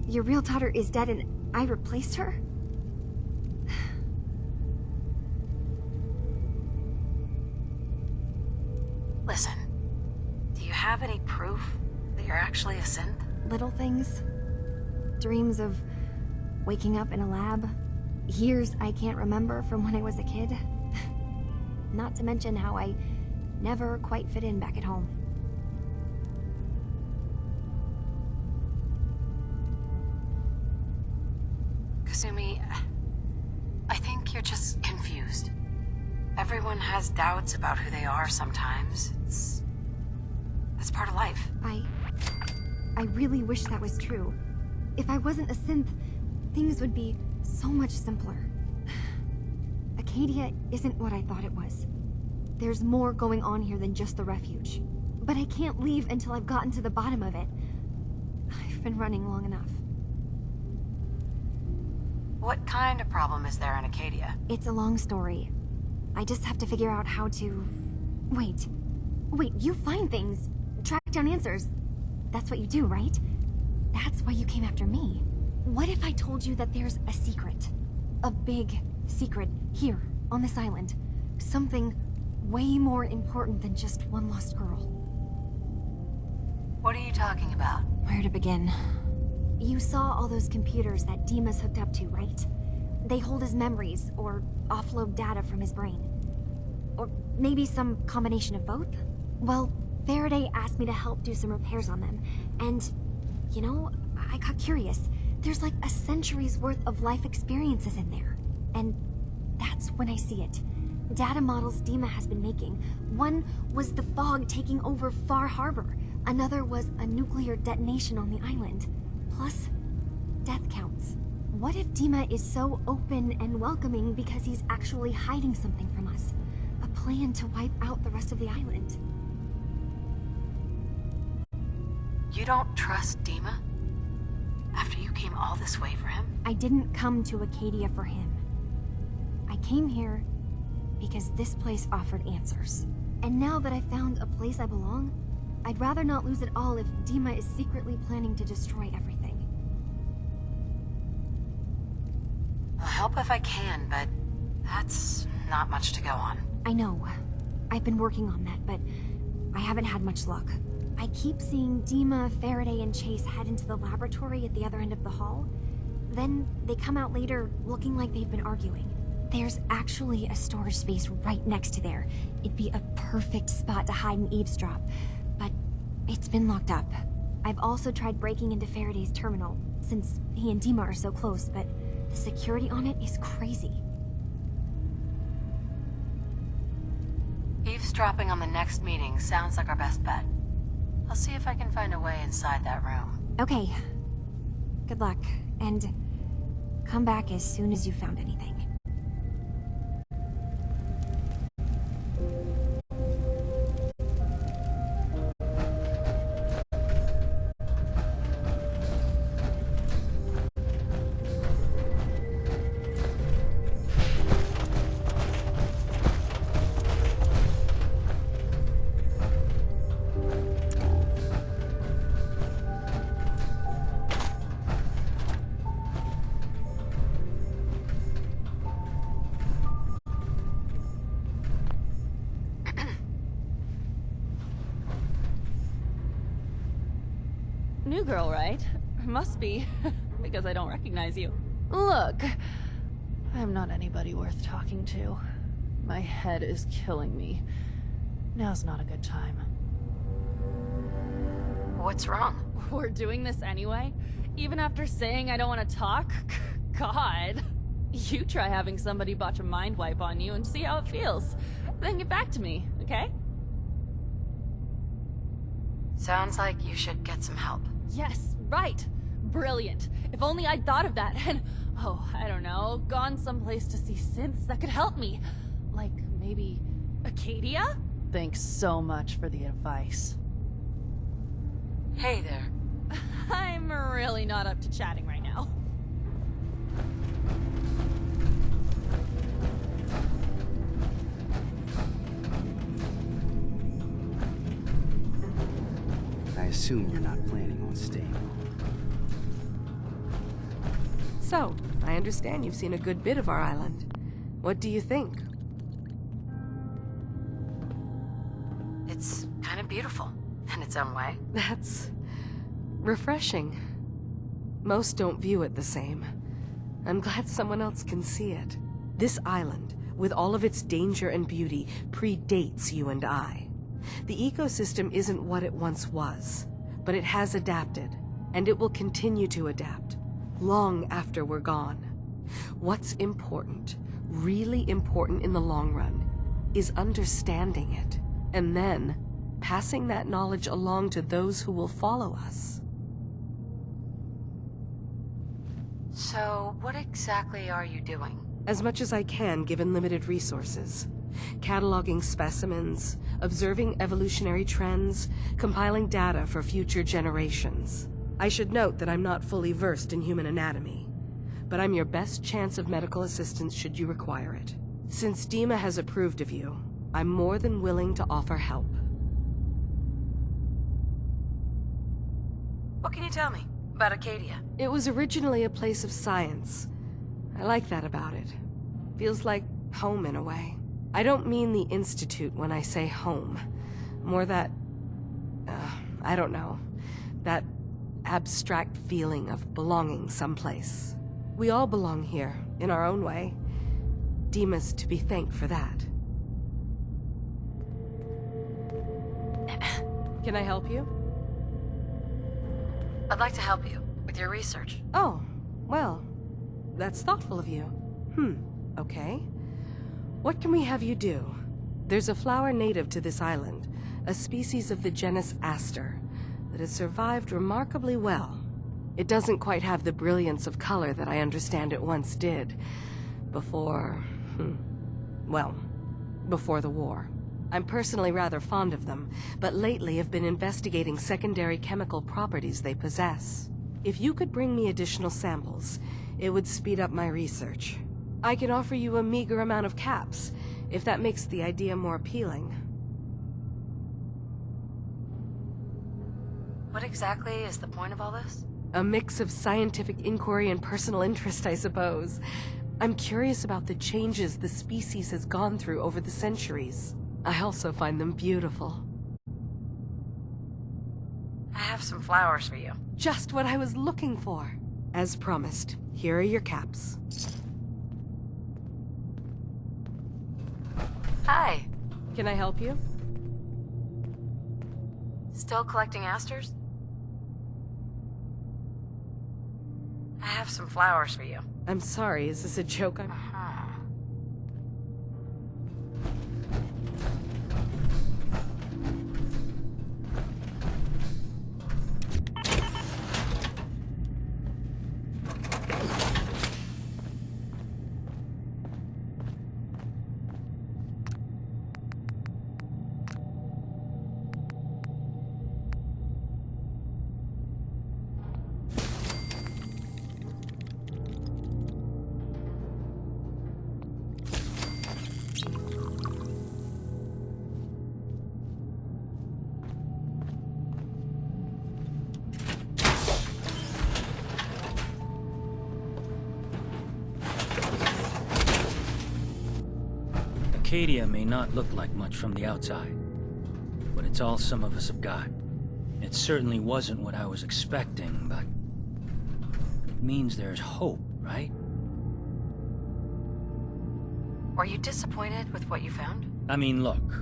S14: Your real daughter is dead and I replaced her?
S1: Listen, do you have any proof that you're actually a synth?
S14: Little things. Dreams of waking up in a lab. Years I can't remember from when I was a kid. Not to mention how I never quite fit in back at home.
S1: Kasumi, I think you're just confused. Everyone has doubts about who they are sometimes. That's part of life.
S14: I really wish that was true. If I wasn't a synth, things would be so much simpler. Acadia isn't what I thought it was. There's more going on here than just the refuge. But I can't leave until I've gotten to the bottom of it. I've been running long enough.
S1: What kind of problem is there in Acadia?
S14: It's a long story. I just have to figure out how to... Wait, you find things. Track down answers. That's what you do, right? That's why you came after me. What if I told you that there's a secret? A big secret here, on this island. Something way more important than just one lost girl.
S1: What are you talking about?
S14: Where to begin? You saw all those computers that Dima's hooked up to, right? They hold his memories, or offload data from his brain. Or maybe some combination of both? Well, Faraday asked me to help do some repairs on them, and, you know, I got curious. There's like a century's worth of life experiences in there. And that's when I see it. Data models Dima has been making. One was the fog taking over Far Harbor. Another was a nuclear detonation on the island. Plus, death counts. What if Dima is so open and welcoming because he's actually hiding something from us? A plan to wipe out the rest of the island.
S1: You don't trust Dima? After you came all this way for him?
S14: I didn't come to Acadia for him. I came here because this place offered answers. And now that I found a place I belong, I'd rather not lose it all if Dima is secretly planning to destroy everything.
S1: I'll help if I can, but that's not much to go on.
S14: I know. I've been working on that, but I haven't had much luck. I keep seeing Dima, Faraday, and Chase head into the laboratory at the other end of the hall. Then they come out later looking like they've been arguing. There's actually a storage space right next to there. It'd be a perfect spot to hide and eavesdrop, but it's been locked up. I've also tried breaking into Faraday's terminal, since he and Dima are so close, but the security on it is crazy.
S1: Eavesdropping on the next meeting sounds like our best bet. I'll see if I can find a way inside that room.
S14: Okay. Good luck, and come back as soon as you've found anything.
S15: New girl, right? Must be, because I don't recognize you.
S6: Look,
S15: I'm not anybody worth talking to. My head is killing me. Now's not a good time.
S1: What's wrong?
S15: We're doing this anyway? Even after saying I don't want to talk? God. You try having somebody botch a mind wipe on you and see how it feels. Then get back to me, okay?
S1: Sounds like you should get some help.
S15: Yes, right. Brilliant. If only I'd thought of that and, oh, I don't know, gone someplace to see synths that could help me. Like, maybe Acadia? Thanks so much for the advice.
S1: Hey there.
S15: I'm really not up to chatting right now.
S16: I assume you're not planning on staying.
S13: So, I understand you've seen a good bit of our island. What do you think?
S1: It's kind of beautiful, in its own way.
S13: That's refreshing. Most don't view it the same. I'm glad someone else can see it. This island, with all of its danger and beauty, predates you and I. The ecosystem isn't what it once was, but it has adapted, and it will continue to adapt, long after we're gone. What's important, really important in the long run, is understanding it, and then passing that knowledge along to those who will follow us.
S1: So, what exactly are you doing?
S13: As much as I can, given limited resources. Cataloging specimens, observing evolutionary trends, compiling data for future generations. I should note that I'm not fully versed in human anatomy, but I'm your best chance of medical assistance should you require it. Since Dima has approved of you, I'm more than willing to offer help.
S1: What can you tell me about Acadia?
S13: It was originally a place of science. I like that about it. Feels like home in a way. I don't mean the Institute when I say home. More that, I don't know, that abstract feeling of belonging someplace. We all belong here, in our own way. Dima's to be thanked for that. Can I help you?
S1: I'd like to help you with your research.
S13: Oh, well, that's thoughtful of you. Okay. What can we have you do? There's a flower native to this island, a species of the genus Aster, that has survived remarkably well. It doesn't quite have the brilliance of color that I understand it once did. Before the war. I'm personally rather fond of them, but lately have been investigating secondary chemical properties they possess. If you could bring me additional samples, it would speed up my research. I can offer you a meager amount of caps, if that makes the idea more appealing.
S1: What exactly is the point of all this?
S13: A mix of scientific inquiry and personal interest, I suppose. I'm curious about the changes the species has gone through over the centuries. I also find them beautiful.
S1: I have some flowers for you.
S13: Just what I was looking for. As promised, here are your caps.
S1: Hi.
S13: Can I help you?
S1: Still collecting asters? I have some flowers for you.
S13: I'm sorry, is this a joke?
S17: Acadia may not look like much from the outside, but it's all some of us have got. It certainly wasn't what I was expecting, but it means there's hope, right?
S1: Were you disappointed with what you found?
S17: I mean, look,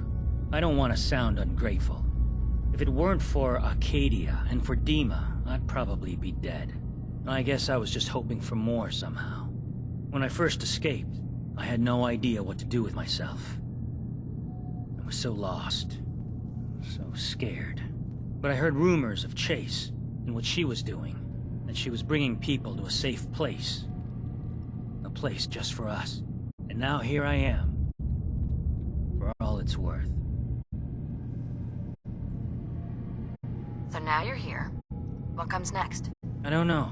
S17: I don't want to sound ungrateful. If it weren't for Arcadia and for Dima, I'd probably be dead. I guess I was just hoping for more somehow. When I first escaped, I had no idea what to do with myself. I was so lost, so scared. But I heard rumors of Chase and what she was doing, that she was bringing people to a safe place. A place just for us. And now here I am, for all it's worth.
S1: So now you're here. What comes next?
S17: I don't know.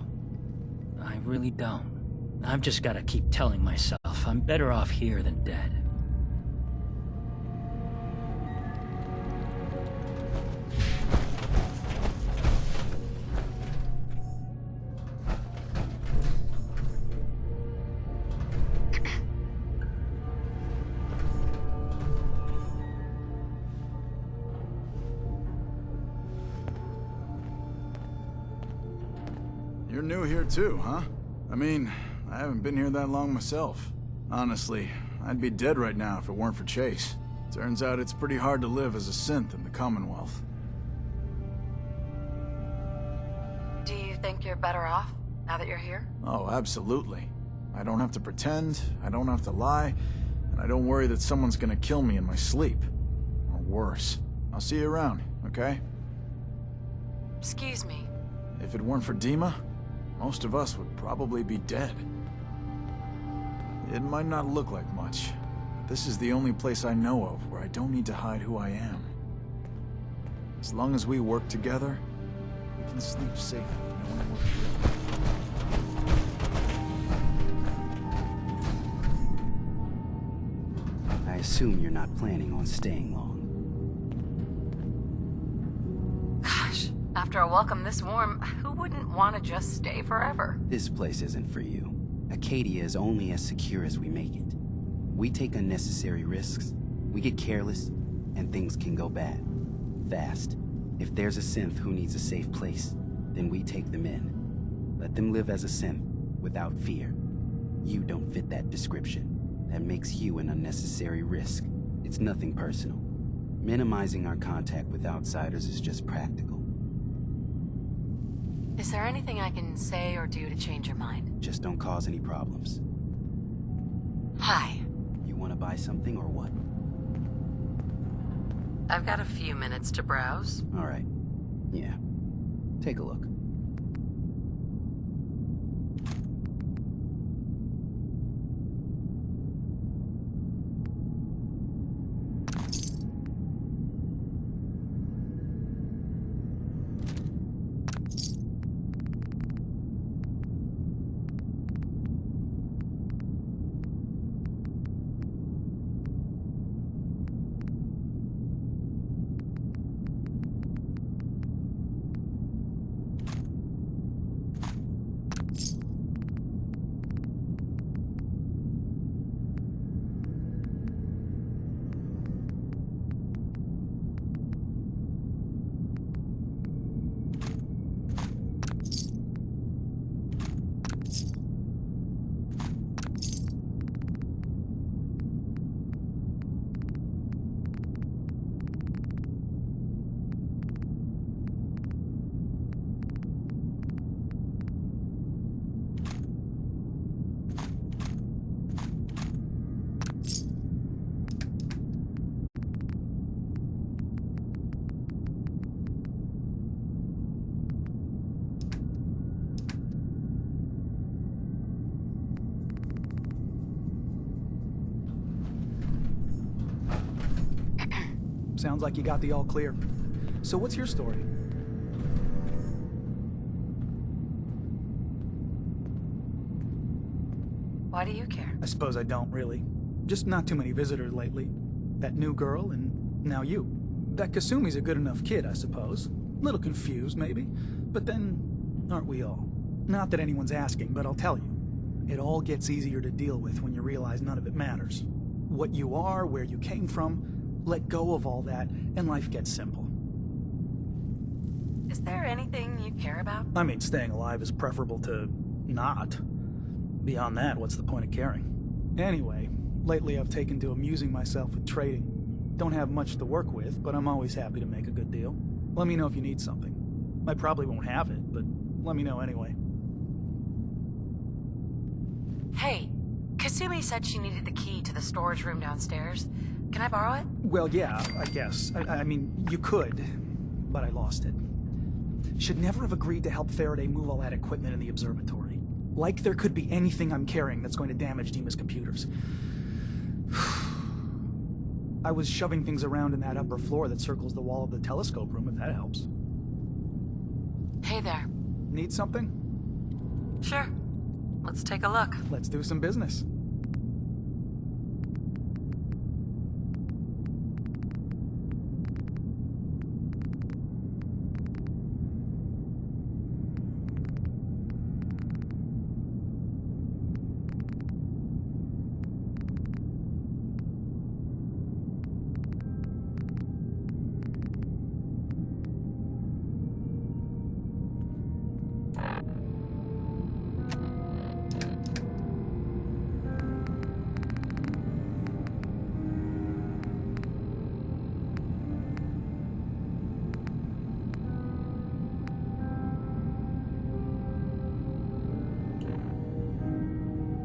S17: I really don't. I've just gotta keep telling myself I'm better off here than dead.
S5: You're new here too, huh? I mean, I haven't been here that long myself. Honestly, I'd be dead right now if it weren't for Chase. Turns out it's pretty hard to live as a synth in the Commonwealth.
S1: Do you think you're better off now that you're here?
S5: Oh, absolutely. I don't have to pretend, I don't have to lie, and I don't worry that someone's gonna kill me in my sleep. Or worse. I'll see you around, okay?
S1: Excuse me.
S5: If it weren't for Dima, most of us would probably be dead. It might not look like much, but this is the only place I know of where I don't need to hide who I am. As long as we work together, we can sleep safely knowing we're here.
S16: I assume you're not planning on staying long.
S1: Gosh, after a welcome this warm, who wouldn't want to just stay forever?
S16: This place isn't for you. Acadia is only as secure as we make it. We take unnecessary risks, we get careless, and things can go bad. Fast. If there's a synth who needs a safe place, then we take them in. Let them live as a synth, without fear. You don't fit that description. That makes you an unnecessary risk. It's nothing personal. Minimizing our contact with outsiders is just practical.
S1: Is there anything I can say or do to change your mind?
S16: Just don't cause any problems.
S1: Hi.
S16: You want to buy something or what?
S1: I've got a few minutes to browse.
S16: All right. Yeah. Take a look.
S12: Sounds like you got the all clear. So what's your story?
S1: Why do you care?
S12: I suppose I don't really. Just not too many visitors lately. That new girl, and now you. That Kasumi's a good enough kid, I suppose. Little confused, maybe. But then, aren't we all? Not that anyone's asking, but I'll tell you. It all gets easier to deal with when you realize none of it matters. What you are, where you came from, let go of all that, and life gets simple.
S1: Is there anything you care about?
S12: I mean, staying alive is preferable to not. Beyond that, what's the point of caring? Anyway, Lately, I've taken to amusing myself with trading. Don't have much to work with, but I'm always happy to make a good deal. Let me know if you need something. I probably won't have it, but let me know anyway.
S1: Hey, Kasumi said she needed the key to the storage room downstairs. Can I borrow it?
S12: Well, yeah, I guess. I mean, you could, but I lost it. Should never have agreed to help Faraday move all that equipment in the observatory. Like there could be anything I'm carrying that's going to damage Dima's computers. I was shoving things around in that upper floor that circles the wall of the telescope room, if that helps.
S1: Hey there.
S12: Need something?
S1: Sure. Let's take a look.
S12: Let's do some business.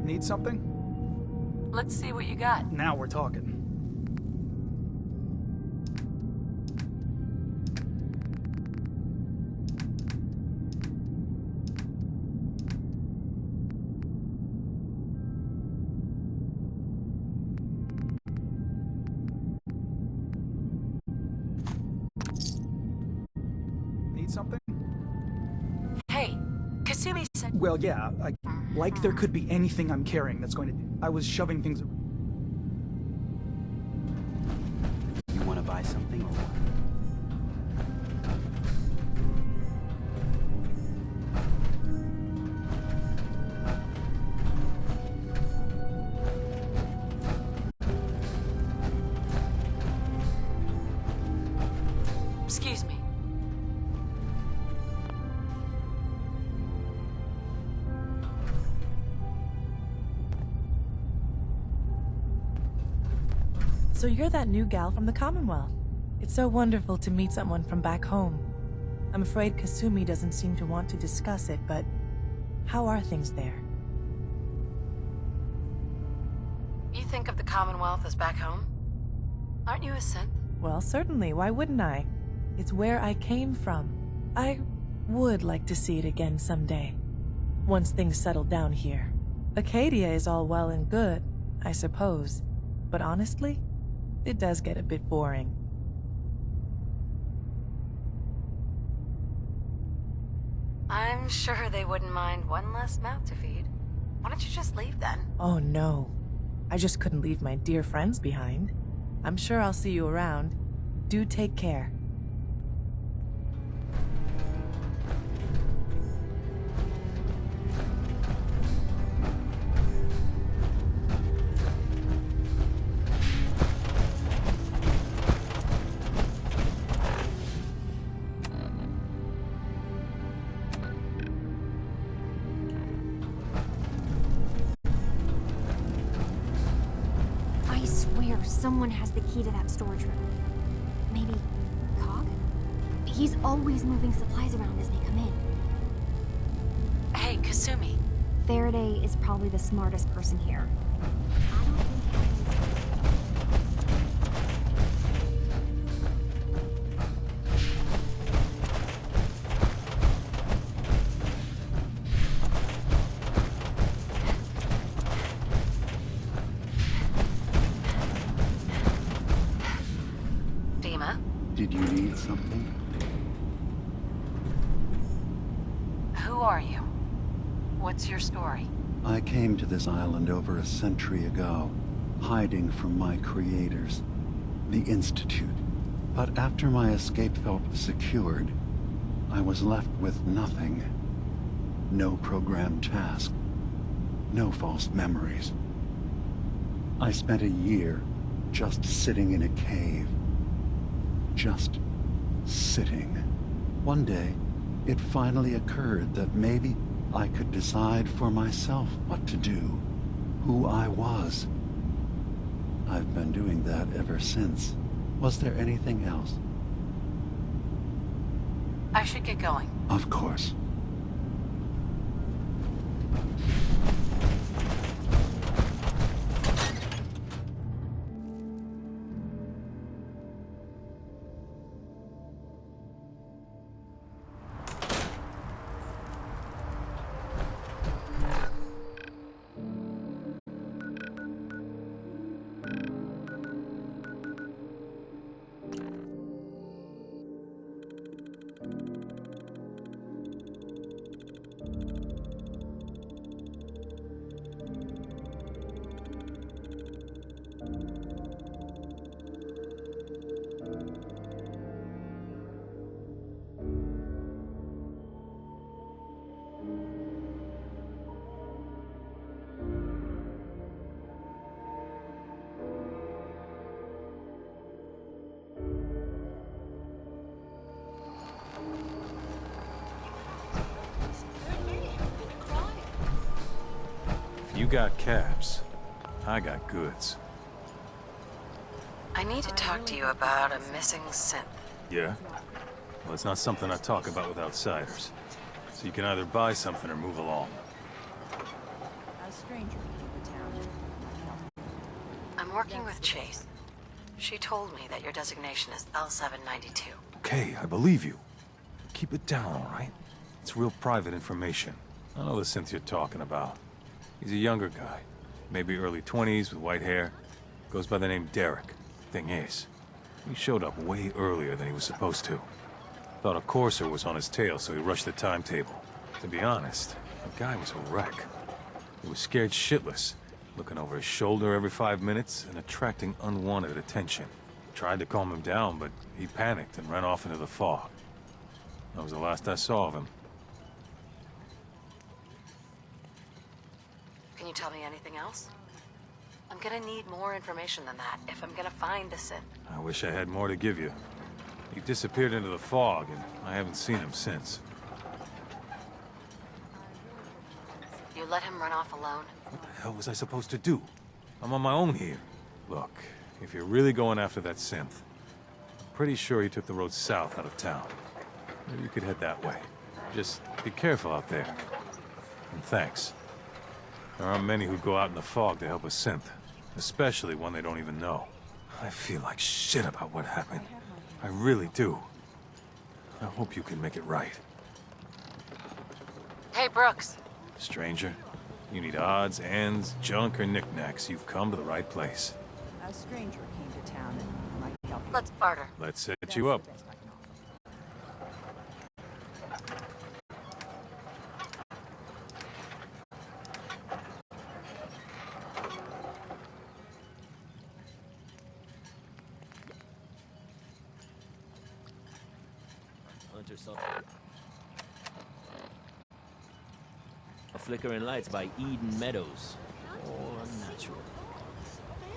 S12: Need something?
S1: Let's see what you got.
S12: Now we're talking. Need something?
S1: Hey, Kasumi said...
S12: Well, yeah, like there could be anything I'm carrying that's going to... I was shoving things...
S16: You want to buy something or what?
S1: Excuse me.
S18: So you're that new gal from the Commonwealth. It's so wonderful to meet someone from back home. I'm afraid Kasumi doesn't seem to want to discuss it, but how are things there?
S1: You think of the Commonwealth as back home? Aren't you a synth?
S18: Well, certainly. Why wouldn't I? It's where I came from. I would like to see it again someday, once things settle down here. Acadia is all well and good, I suppose, but honestly, it does get a bit boring.
S1: I'm sure they wouldn't mind one less mouth to feed. Why don't you just leave then?
S18: Oh no. I just couldn't leave my dear friends behind. I'm sure I'll see you around. Do take care.
S14: I swear someone has the key to that storage room. Maybe Cog? He's always moving supplies around as they come in.
S1: Hey, Kasumi.
S14: Faraday is probably the smartest person here.
S1: Dima?
S9: Did you need something?
S1: Who are you? What's your story?
S9: I came to this island over a century ago, hiding from my creators, the Institute. But after my escape felt secured, I was left with nothing. No programmed task. No false memories. I spent a year just sitting in a cave. Just sitting. One day, it finally occurred that maybe I could decide for myself what to do, who I was. I've been doing that ever since. Was there anything else?
S1: I should get going.
S9: Of course.
S8: You got cabs. I got goods.
S1: I need to talk to you about a missing synth.
S8: Yeah? Well, it's not something I talk about with outsiders. So you can either buy something or move along.
S3: A stranger came to town.
S1: I'm working with Chase. She told me that your designation is L792.
S8: Okay, I believe you. Keep it down, all right? It's real private information. I know the synth you're talking about. He's a younger guy, maybe early 20s with white hair. Goes by the name Derek. Thing is, he showed up way earlier than he was supposed to. Thought a courser was on his tail, so he rushed the timetable. To be honest, the guy was a wreck. He was scared shitless, looking over his shoulder every 5 minutes and attracting unwanted attention. Tried to calm him down, but he panicked and ran off into the fog. That was the last I saw of him.
S1: Can you tell me anything else? I'm gonna need more information than that if I'm gonna find the synth.
S8: I wish I had more to give you. He disappeared into the fog, and I haven't seen him since.
S1: You let him run off alone?
S8: What the hell was I supposed to do? I'm on my own here. Look, if you're really going after that synth, I'm pretty sure he took the road south out of town. Maybe you could head that way. Just be careful out there. And thanks. There aren't many who go out in the fog to help a synth, especially one they don't even know. I feel like shit about what happened. I really do. I hope you can make it right.
S1: Hey, Brooks.
S8: Stranger, you need odds, ends, junk, or knickknacks, you've come to the right place.
S3: A stranger came to town and might help you.
S1: Let's barter.
S8: Let's set you up.
S19: A flickering lights by Eden Meadows. All unnatural.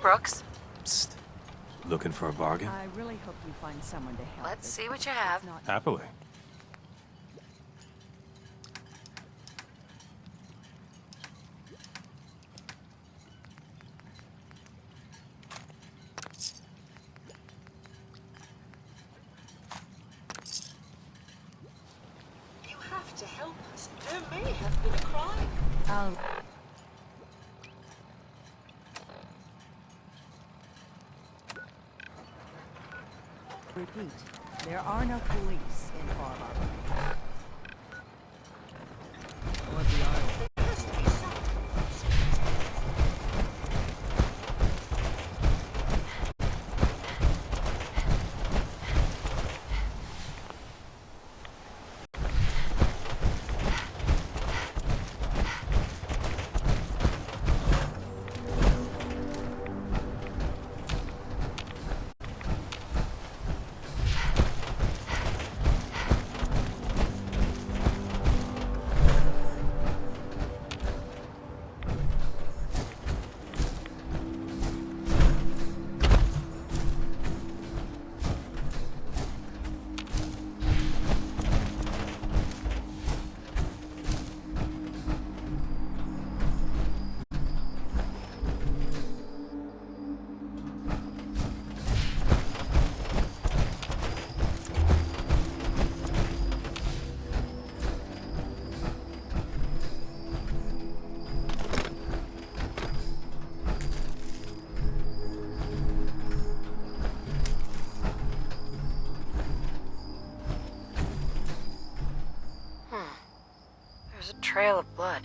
S1: Brooks?
S8: Psst. Looking for a bargain?
S3: I really hope you find someone to help.
S1: Let's see what you have.
S8: Happily.
S20: You have to help us. There may have been a crime.
S3: I'll... Repeat, there are no police in Far Harbor. Or the island.
S20: There has to be some.
S1: trail of blood.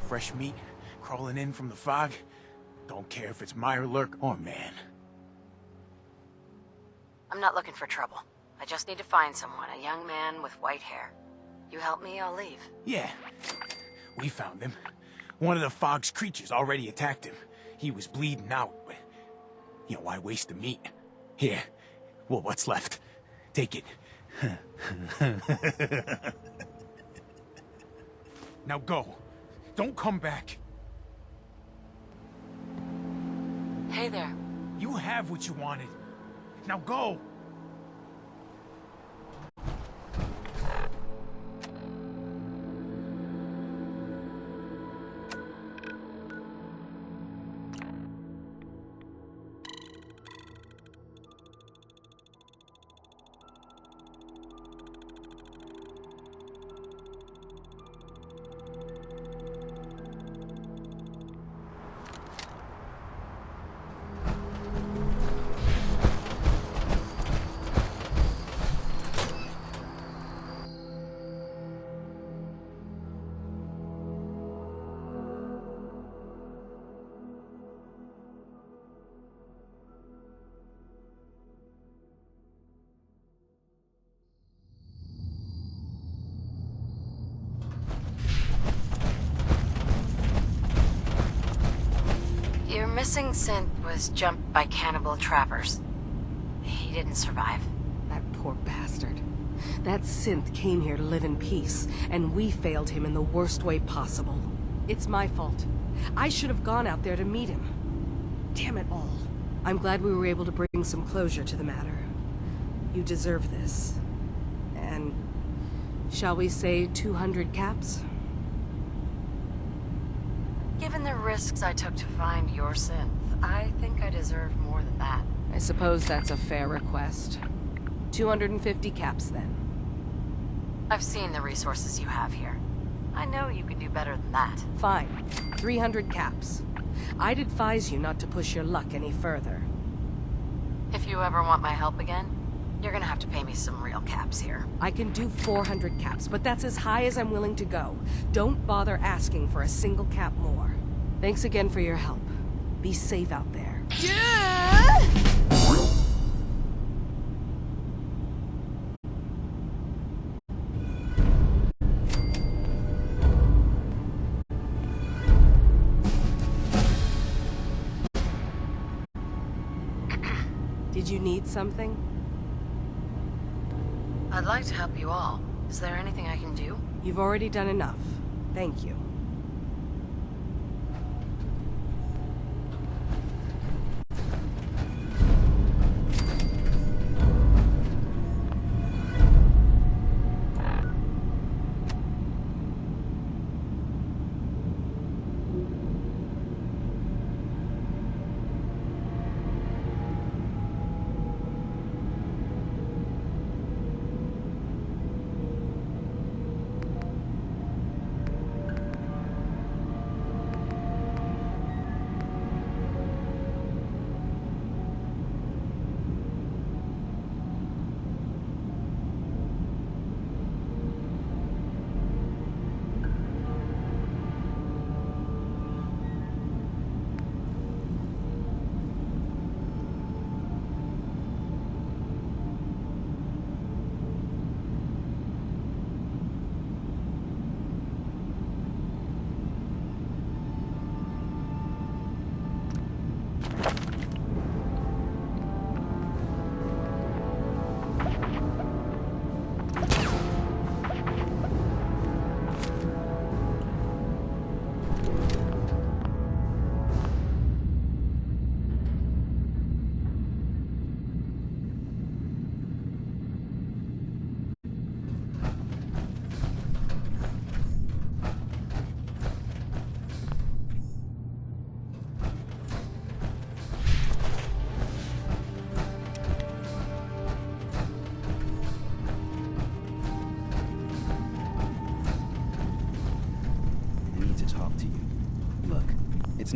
S12: Fresh meat crawling in from the fog. Don't care if it's Meyer, Lurk, or man.
S1: I'm not looking for trouble. I just need to find someone, a young man with white hair. You help me, I'll leave.
S12: Yeah, we found him. One of the fog's creatures already attacked him. He was bleeding out, but... You know, why waste the meat? Here, well, what's left? Take it. Now go. Don't come back.
S1: Hey there.
S12: You have what you wanted. Now go!
S1: Your missing synth was jumped by cannibal trappers. He didn't survive.
S13: That poor bastard. That synth came here to live in peace, and we failed him in the worst way possible. It's my fault. I should have gone out there to meet him. Damn it all. I'm glad we were able to bring some closure to the matter. You deserve this. And... shall we say 200 caps?
S1: Given the risks I took to find your synth, I think I deserve more than that.
S13: I suppose that's a fair request. 250 caps, then.
S1: I've seen the resources you have here. I know you can do better than that.
S13: Fine. 300 caps. I'd advise you not to push your luck any further.
S1: If you ever want my help again, you're gonna have to pay me some real caps here.
S13: I can do 400 caps, but that's as high as I'm willing to go. Don't bother asking for a single cap more. Thanks again for your help. Be safe out there.
S15: Yeah!
S13: Did you need something?
S1: I'd like to help you all. Is there anything I can do?
S13: You've already done enough. Thank you.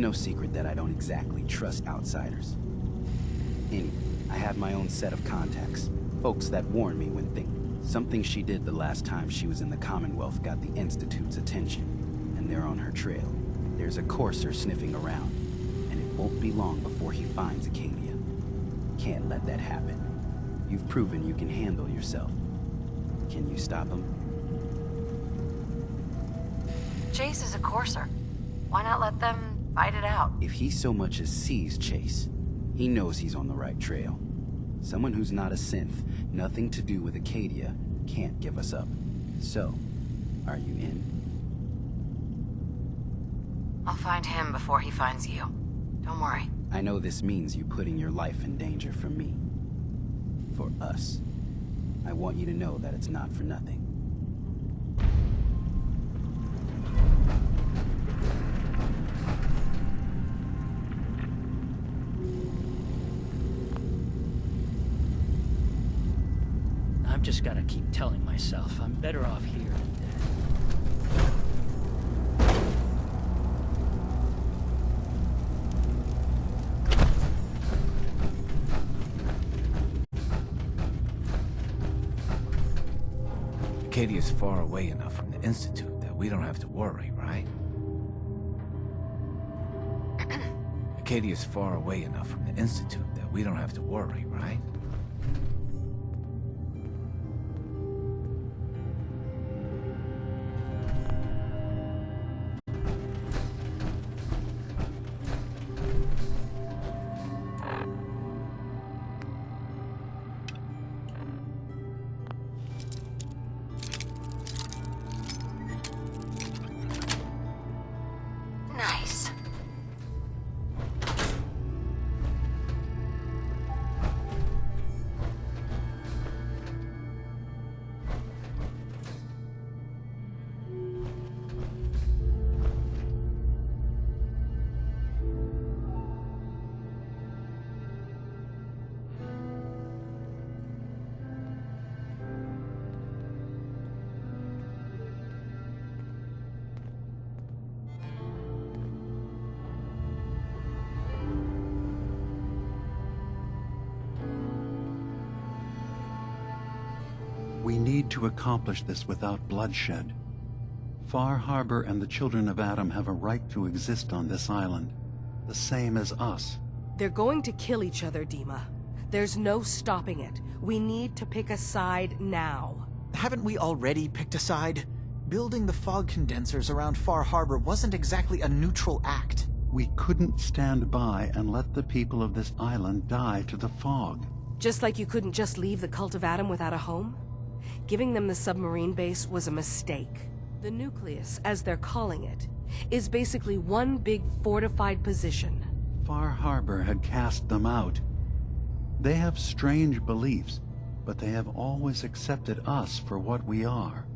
S16: no secret that I don't exactly trust outsiders. Anyway, I have my own set of contacts. Folks that warn me when something she did the last time she was in the Commonwealth got the Institute's attention, and they're on her trail. There's a courser sniffing around, and it won't be long before he finds Acadia. Can't let that happen. You've proven you can handle yourself. Can you stop him?
S1: Chase is a courser. Why not let them fight it out?
S16: If he so much as sees Chase, he knows he's on the right trail. Someone who's not a synth, nothing to do with Acadia, can't give us up. So, are you in?
S1: I'll find him before he finds you. Don't worry.
S16: I know this means you putting your life in danger for me. For us. I want you to know that it's not for nothing.
S17: I've just gotta keep telling myself I'm better off here than dead.
S21: Acadia's far away enough from the Institute that we don't have to worry, right? Acadia's far away enough from the Institute that we don't have to worry, right?
S1: Nice.
S9: We need to accomplish this without bloodshed. Far Harbor and the children of Adam have a right to exist on this island, the same as us.
S13: They're going to kill each other, Dima. There's no stopping it. We need to pick a side now.
S12: Haven't we already picked a side? Building the fog condensers around Far Harbor wasn't exactly a neutral act.
S9: We couldn't stand by and let the people of this island die to the fog.
S13: Just like you couldn't just leave the Cult of Adam without a home? Giving them the submarine base was a mistake. The nucleus, as they're calling it, is basically one big fortified position.
S9: Far Harbor had cast them out. They have strange beliefs, but they have always accepted us for what we are.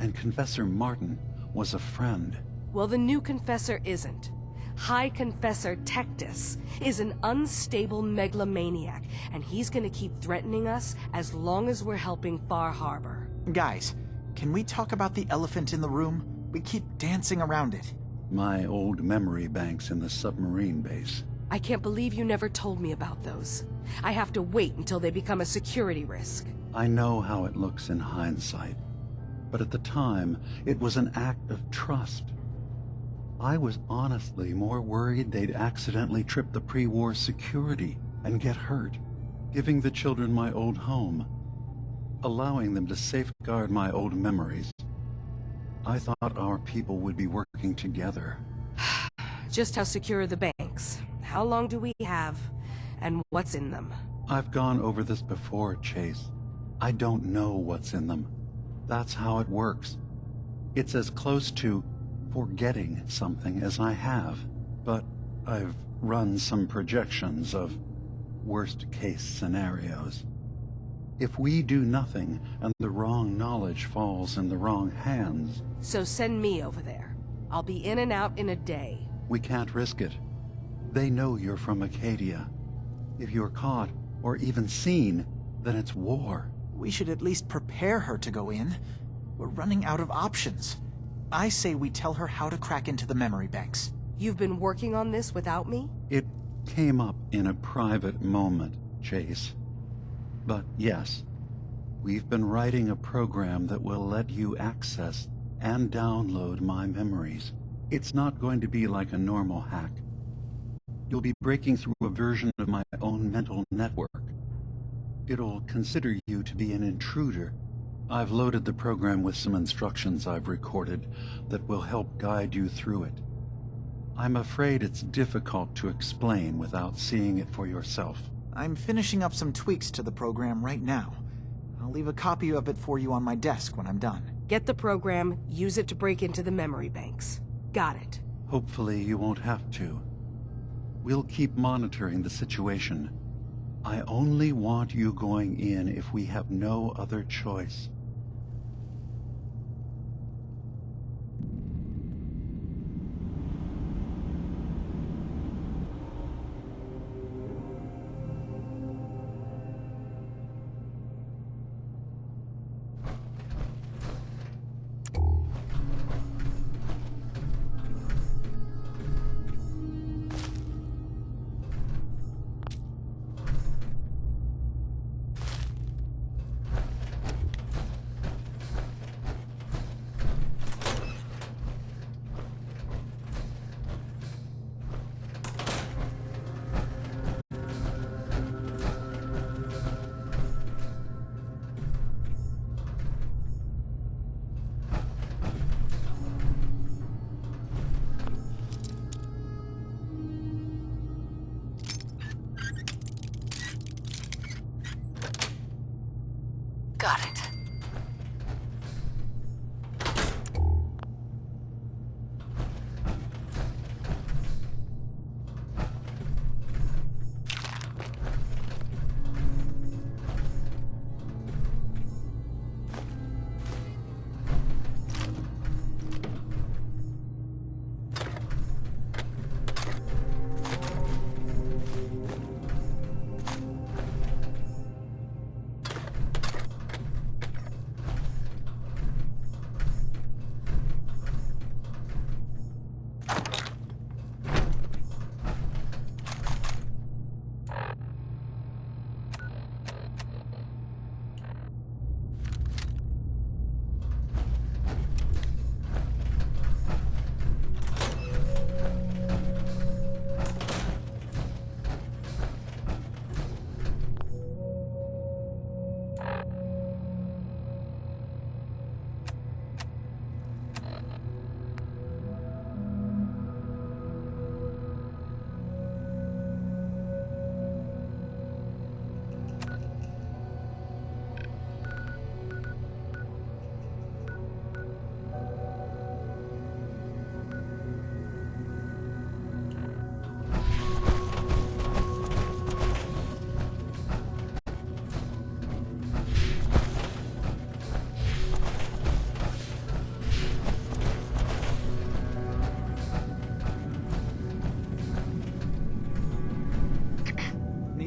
S9: And Confessor Martin was a friend.
S13: Well, the new Confessor isn't. High Confessor Tectus is an unstable megalomaniac, and he's gonna keep threatening us as long as we're helping Far Harbor.
S12: Guys, can we talk about the elephant in the room? We keep dancing around it.
S9: My old memory banks in the submarine base.
S13: I can't believe you never told me about those. I have to wait until they become a security risk.
S9: I know how it looks in hindsight, but at the time, it was an act of trust. I was honestly more worried they'd accidentally trip the pre-war security and get hurt, giving the children my old home, allowing them to safeguard my old memories. I thought our people would be working together.
S13: Just how secure are the banks? How long do we have? And what's in them?
S9: I've gone over this before, Chase. I don't know what's in them. That's how it works. It's as close to forgetting something as I have, but I've run some projections of worst-case scenarios. If we do nothing and the wrong knowledge falls in the wrong hands...
S13: So send me over there. I'll be in and out in a day.
S9: We can't risk it. They know you're from Acadia. If you're caught, or even seen, then it's war.
S12: We should at least prepare her to go in. We're running out of options. I say we tell her how to crack into the memory banks.
S13: You've been working on this without me?
S9: It came up in a private moment, Chase. But yes, we've been writing a program that will let you access and download my memories. It's not going to be like a normal hack. You'll be breaking through a version of my own mental network. It'll consider you to be an intruder. I've loaded the program with some instructions I've recorded that will help guide you through it. I'm afraid it's difficult to explain without seeing it for yourself.
S12: I'm finishing up some tweaks to the program right now. I'll leave a copy of it for you on my desk when I'm done.
S13: Get the program, use it to break into the memory banks. Got it.
S9: Hopefully you won't have to. We'll keep monitoring the situation. I only want you going in if we have no other choice.
S1: Got it.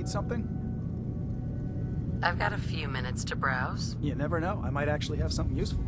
S4: Something?
S1: I've got a few minutes to browse.
S4: You never know. I might actually have something useful.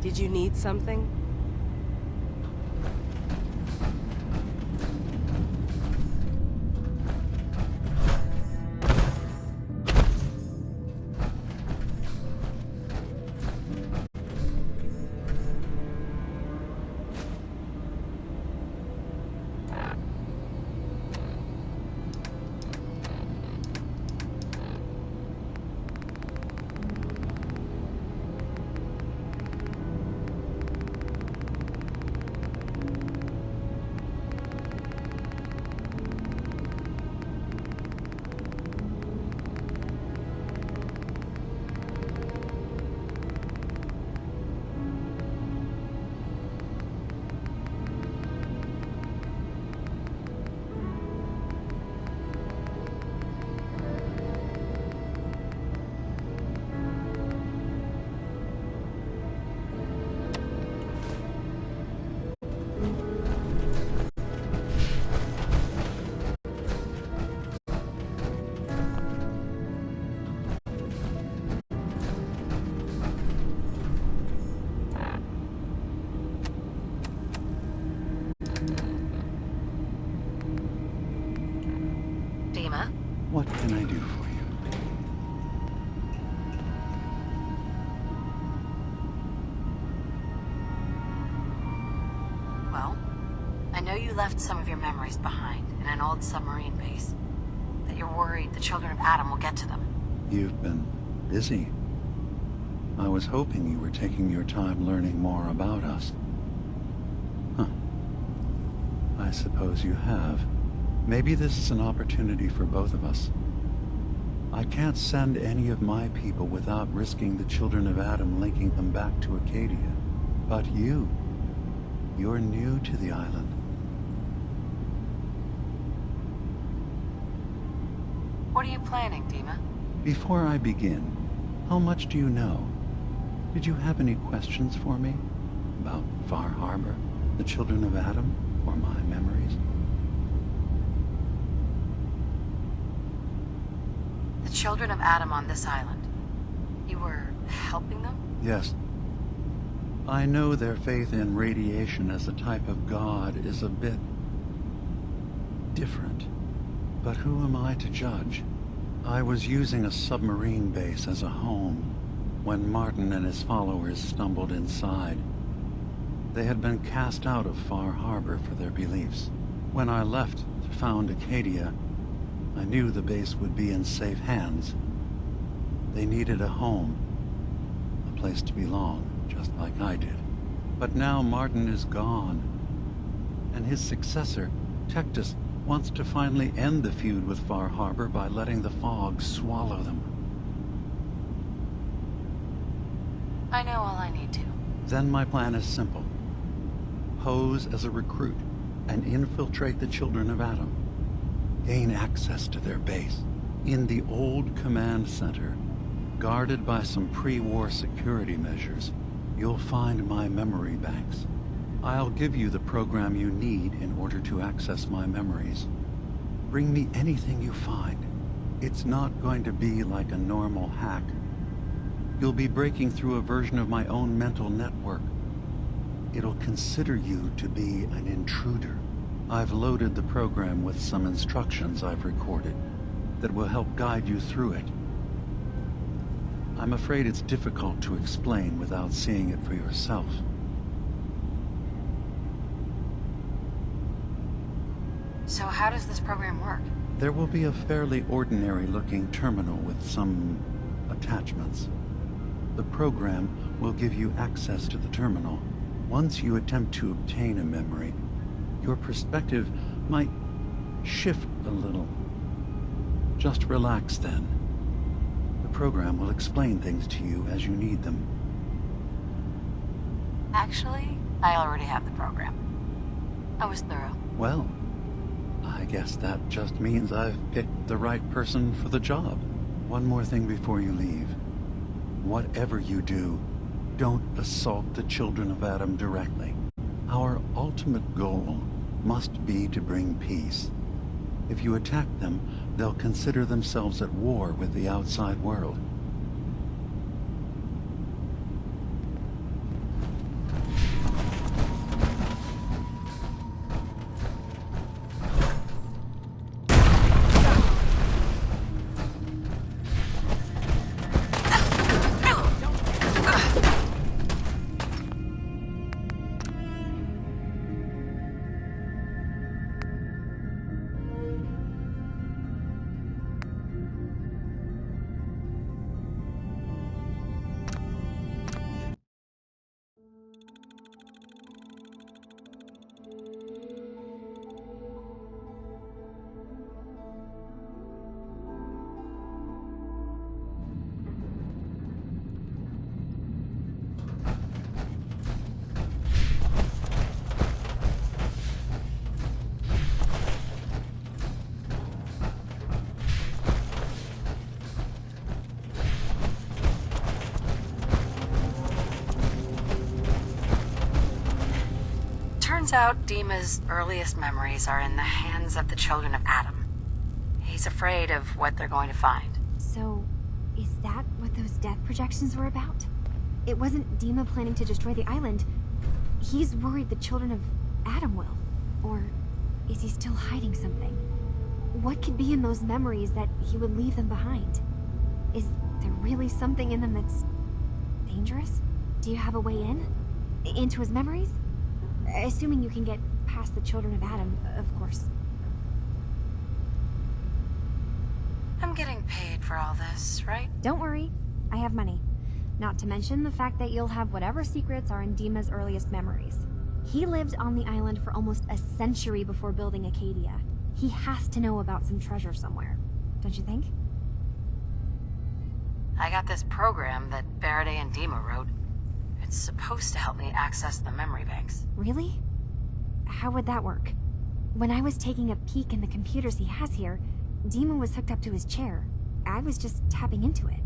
S13: Did you need something?
S9: can I do for you?
S1: Well, I know you left some of your memories behind in an old submarine base. That you're worried the children of Adam will get to them.
S9: You've been busy. I was hoping you were taking your time learning more about us. Huh. I suppose you have. Maybe this is an opportunity for both of us. I can't send any of my people without risking the children of Adam linking them back to Acadia. But you're new to the island.
S1: What are you planning, Dima?
S9: Before I begin, how much do you know? Did you have any questions for me? About Far Harbor, the children of Adam, or my memories?
S1: The children of Adam on this island. You were helping them?
S9: Yes. I know their faith in radiation as a type of god is a bit different. But who am I to judge? I was using a submarine base as a home when Martin and his followers stumbled inside. They had been cast out of Far Harbor for their beliefs. When I left to found Acadia, I knew the base would be in safe hands. They needed a home, a place to belong, just like I did. But now Martin is gone, and his successor, Tectus, wants to finally end the feud with Far Harbor by letting the fog swallow them.
S1: I know all I need to.
S9: Then my plan is simple. Pose as a recruit and infiltrate the children of Adam. Gain access to their base. In the old command center, guarded by some pre-war security measures, you'll find my memory banks. I'll give you the program you need in order to access my memories. Bring me anything you find. It's not going to be like a normal hack. You'll be breaking through a version of my own mental network. It'll consider you to be an intruder. I've loaded the program with some instructions I've recorded that will help guide you through it. I'm afraid it's difficult to explain without seeing it for yourself.
S1: So how does this program work?
S9: There will be a fairly ordinary-looking terminal with some attachments. The program will give you access to the terminal. Once you attempt to obtain a memory, your perspective might shift a little. Just relax then. The program will explain things to you as you need them.
S1: Actually, I already have the program. I was thorough.
S9: Well, I guess that just means I've picked the right person for the job. One more thing before you leave. Whatever you do, don't assault the children of Adam directly. Our ultimate goal must be to bring peace. If you attack them, they'll consider themselves at war with the outside world.
S1: Turns out Dima's earliest memories are in the hands of the children of Adam. He's afraid of what they're going to find.
S14: So, is that what those death projections were about? It wasn't Dima planning to destroy the island. He's worried the children of Adam will. Or is he still hiding something? What could be in those memories that he would leave them behind? Is there really something in them that's dangerous? Do you have a way in? Into his memories? Assuming you can get past the children of Adam, of course.
S1: I'm getting paid for all this, right?
S14: Don't worry, I have money. Not to mention the fact that you'll have whatever secrets are in Dima's earliest memories. He lived on the island for almost a century before building Acadia. He has to know about some treasure somewhere, don't you think?
S1: I got this program that Faraday and Dima wrote. It's supposed to help me access the memory banks.
S14: Really? How would that work? When I was taking a peek in the computers he has here, Dima was hooked up to his chair. I was just tapping into it.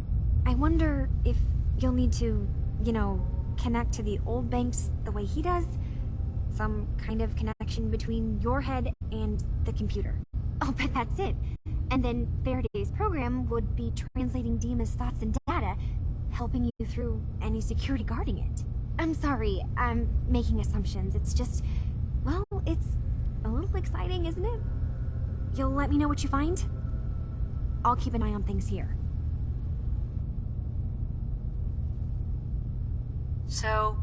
S14: I wonder if you'll need to, you know, connect to the old banks the way he does? Some kind of connection between your head and the computer. I'll bet that's it. And then Faraday's program would be translating Dima's thoughts and data, helping you through any security guarding it. I'm sorry, I'm making assumptions. It's just, well, it's a little exciting, isn't it? You'll let me know what you find? I'll keep an eye on things here.
S1: So,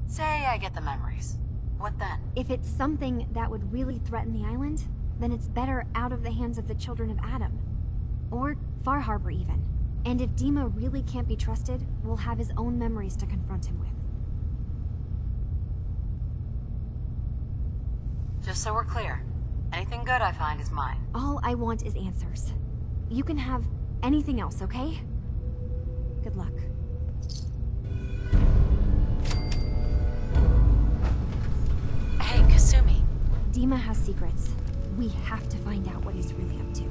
S1: say I get the memories. What then?
S14: If it's something that would really threaten the island, then it's better out of the hands of the children of Adam. Or Far Harbor, even. And if Dima really can't be trusted, we'll have his own memories to confront him with.
S1: Just so we're clear, anything good I find is mine.
S14: All I want is answers. You can have anything else, okay? Good luck.
S1: Hey, Kasumi.
S14: Dima has secrets. We have to find out what he's really up to.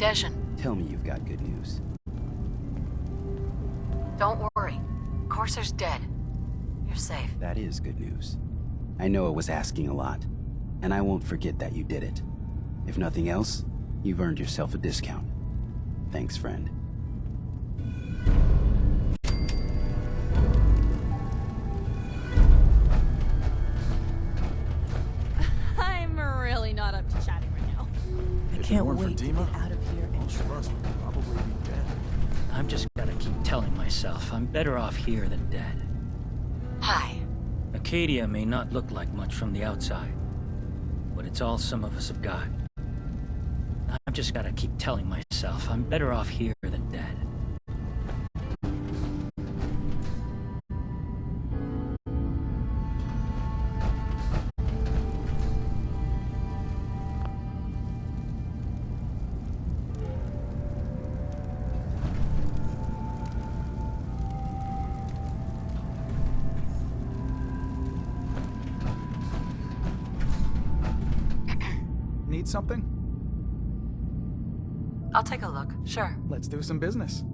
S1: Deshin,
S16: Tell me you've got good news.
S1: don't worry. Corsair's dead. You're safe.
S16: That is good news. I know it was asking a lot, and I won't forget that you did it. If nothing else, you've earned yourself a discount. Thanks, friend.
S15: I'm really not up to chatting right now.
S18: I can't wait to get out of here and
S5: Most of us would probably be dead.
S17: I've just gotta keep telling myself I'm better off here than dead.
S1: Hi.
S17: Acadia may not look like much from the outside, but it's all some of us have got. I've just gotta keep telling myself I'm better off here than dead.
S4: Need something?
S1: I'll take a look. Sure.
S4: Let's do some business.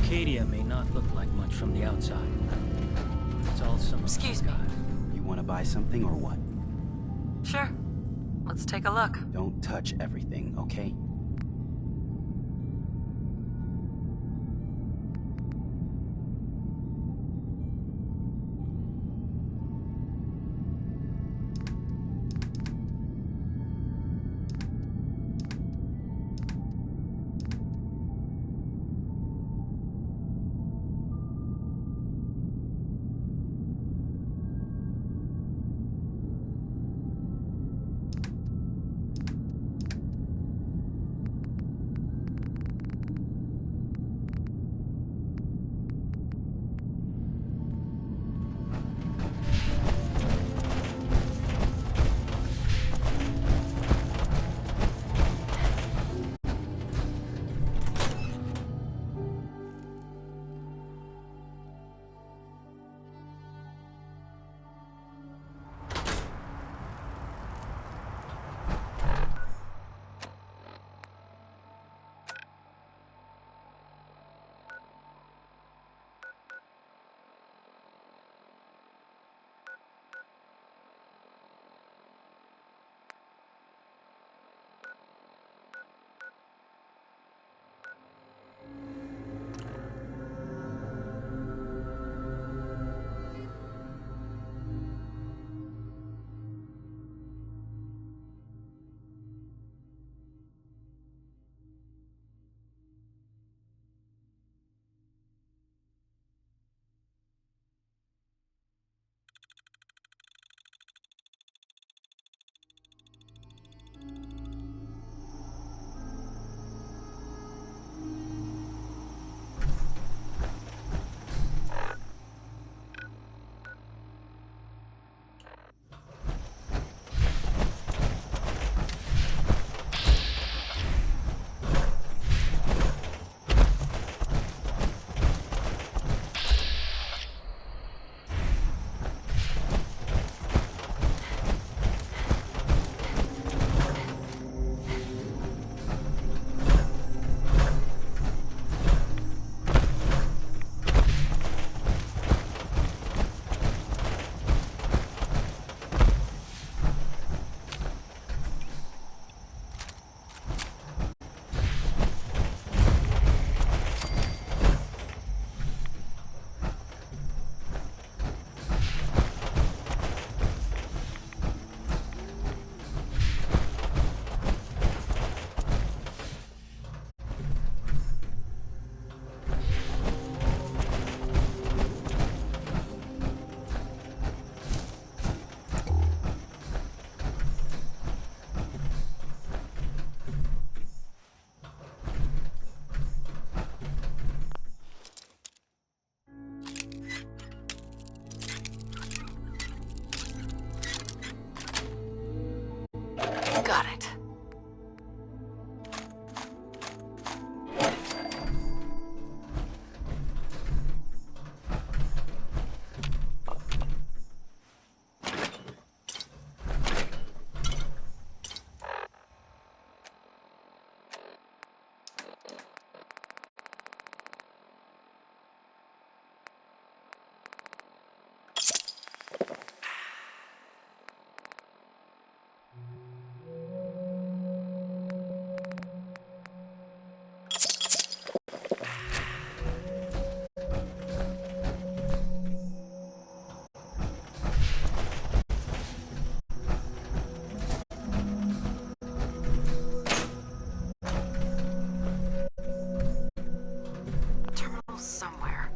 S17: Acadia may not look like much from the outside. It's all some of us
S1: Excuse me.
S17: got.
S16: You want to buy something or what?
S1: Sure. Let's take a look.
S16: Don't touch everything, okay?
S1: Terminal somewhere.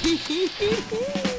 S6: Hee hee hee hee!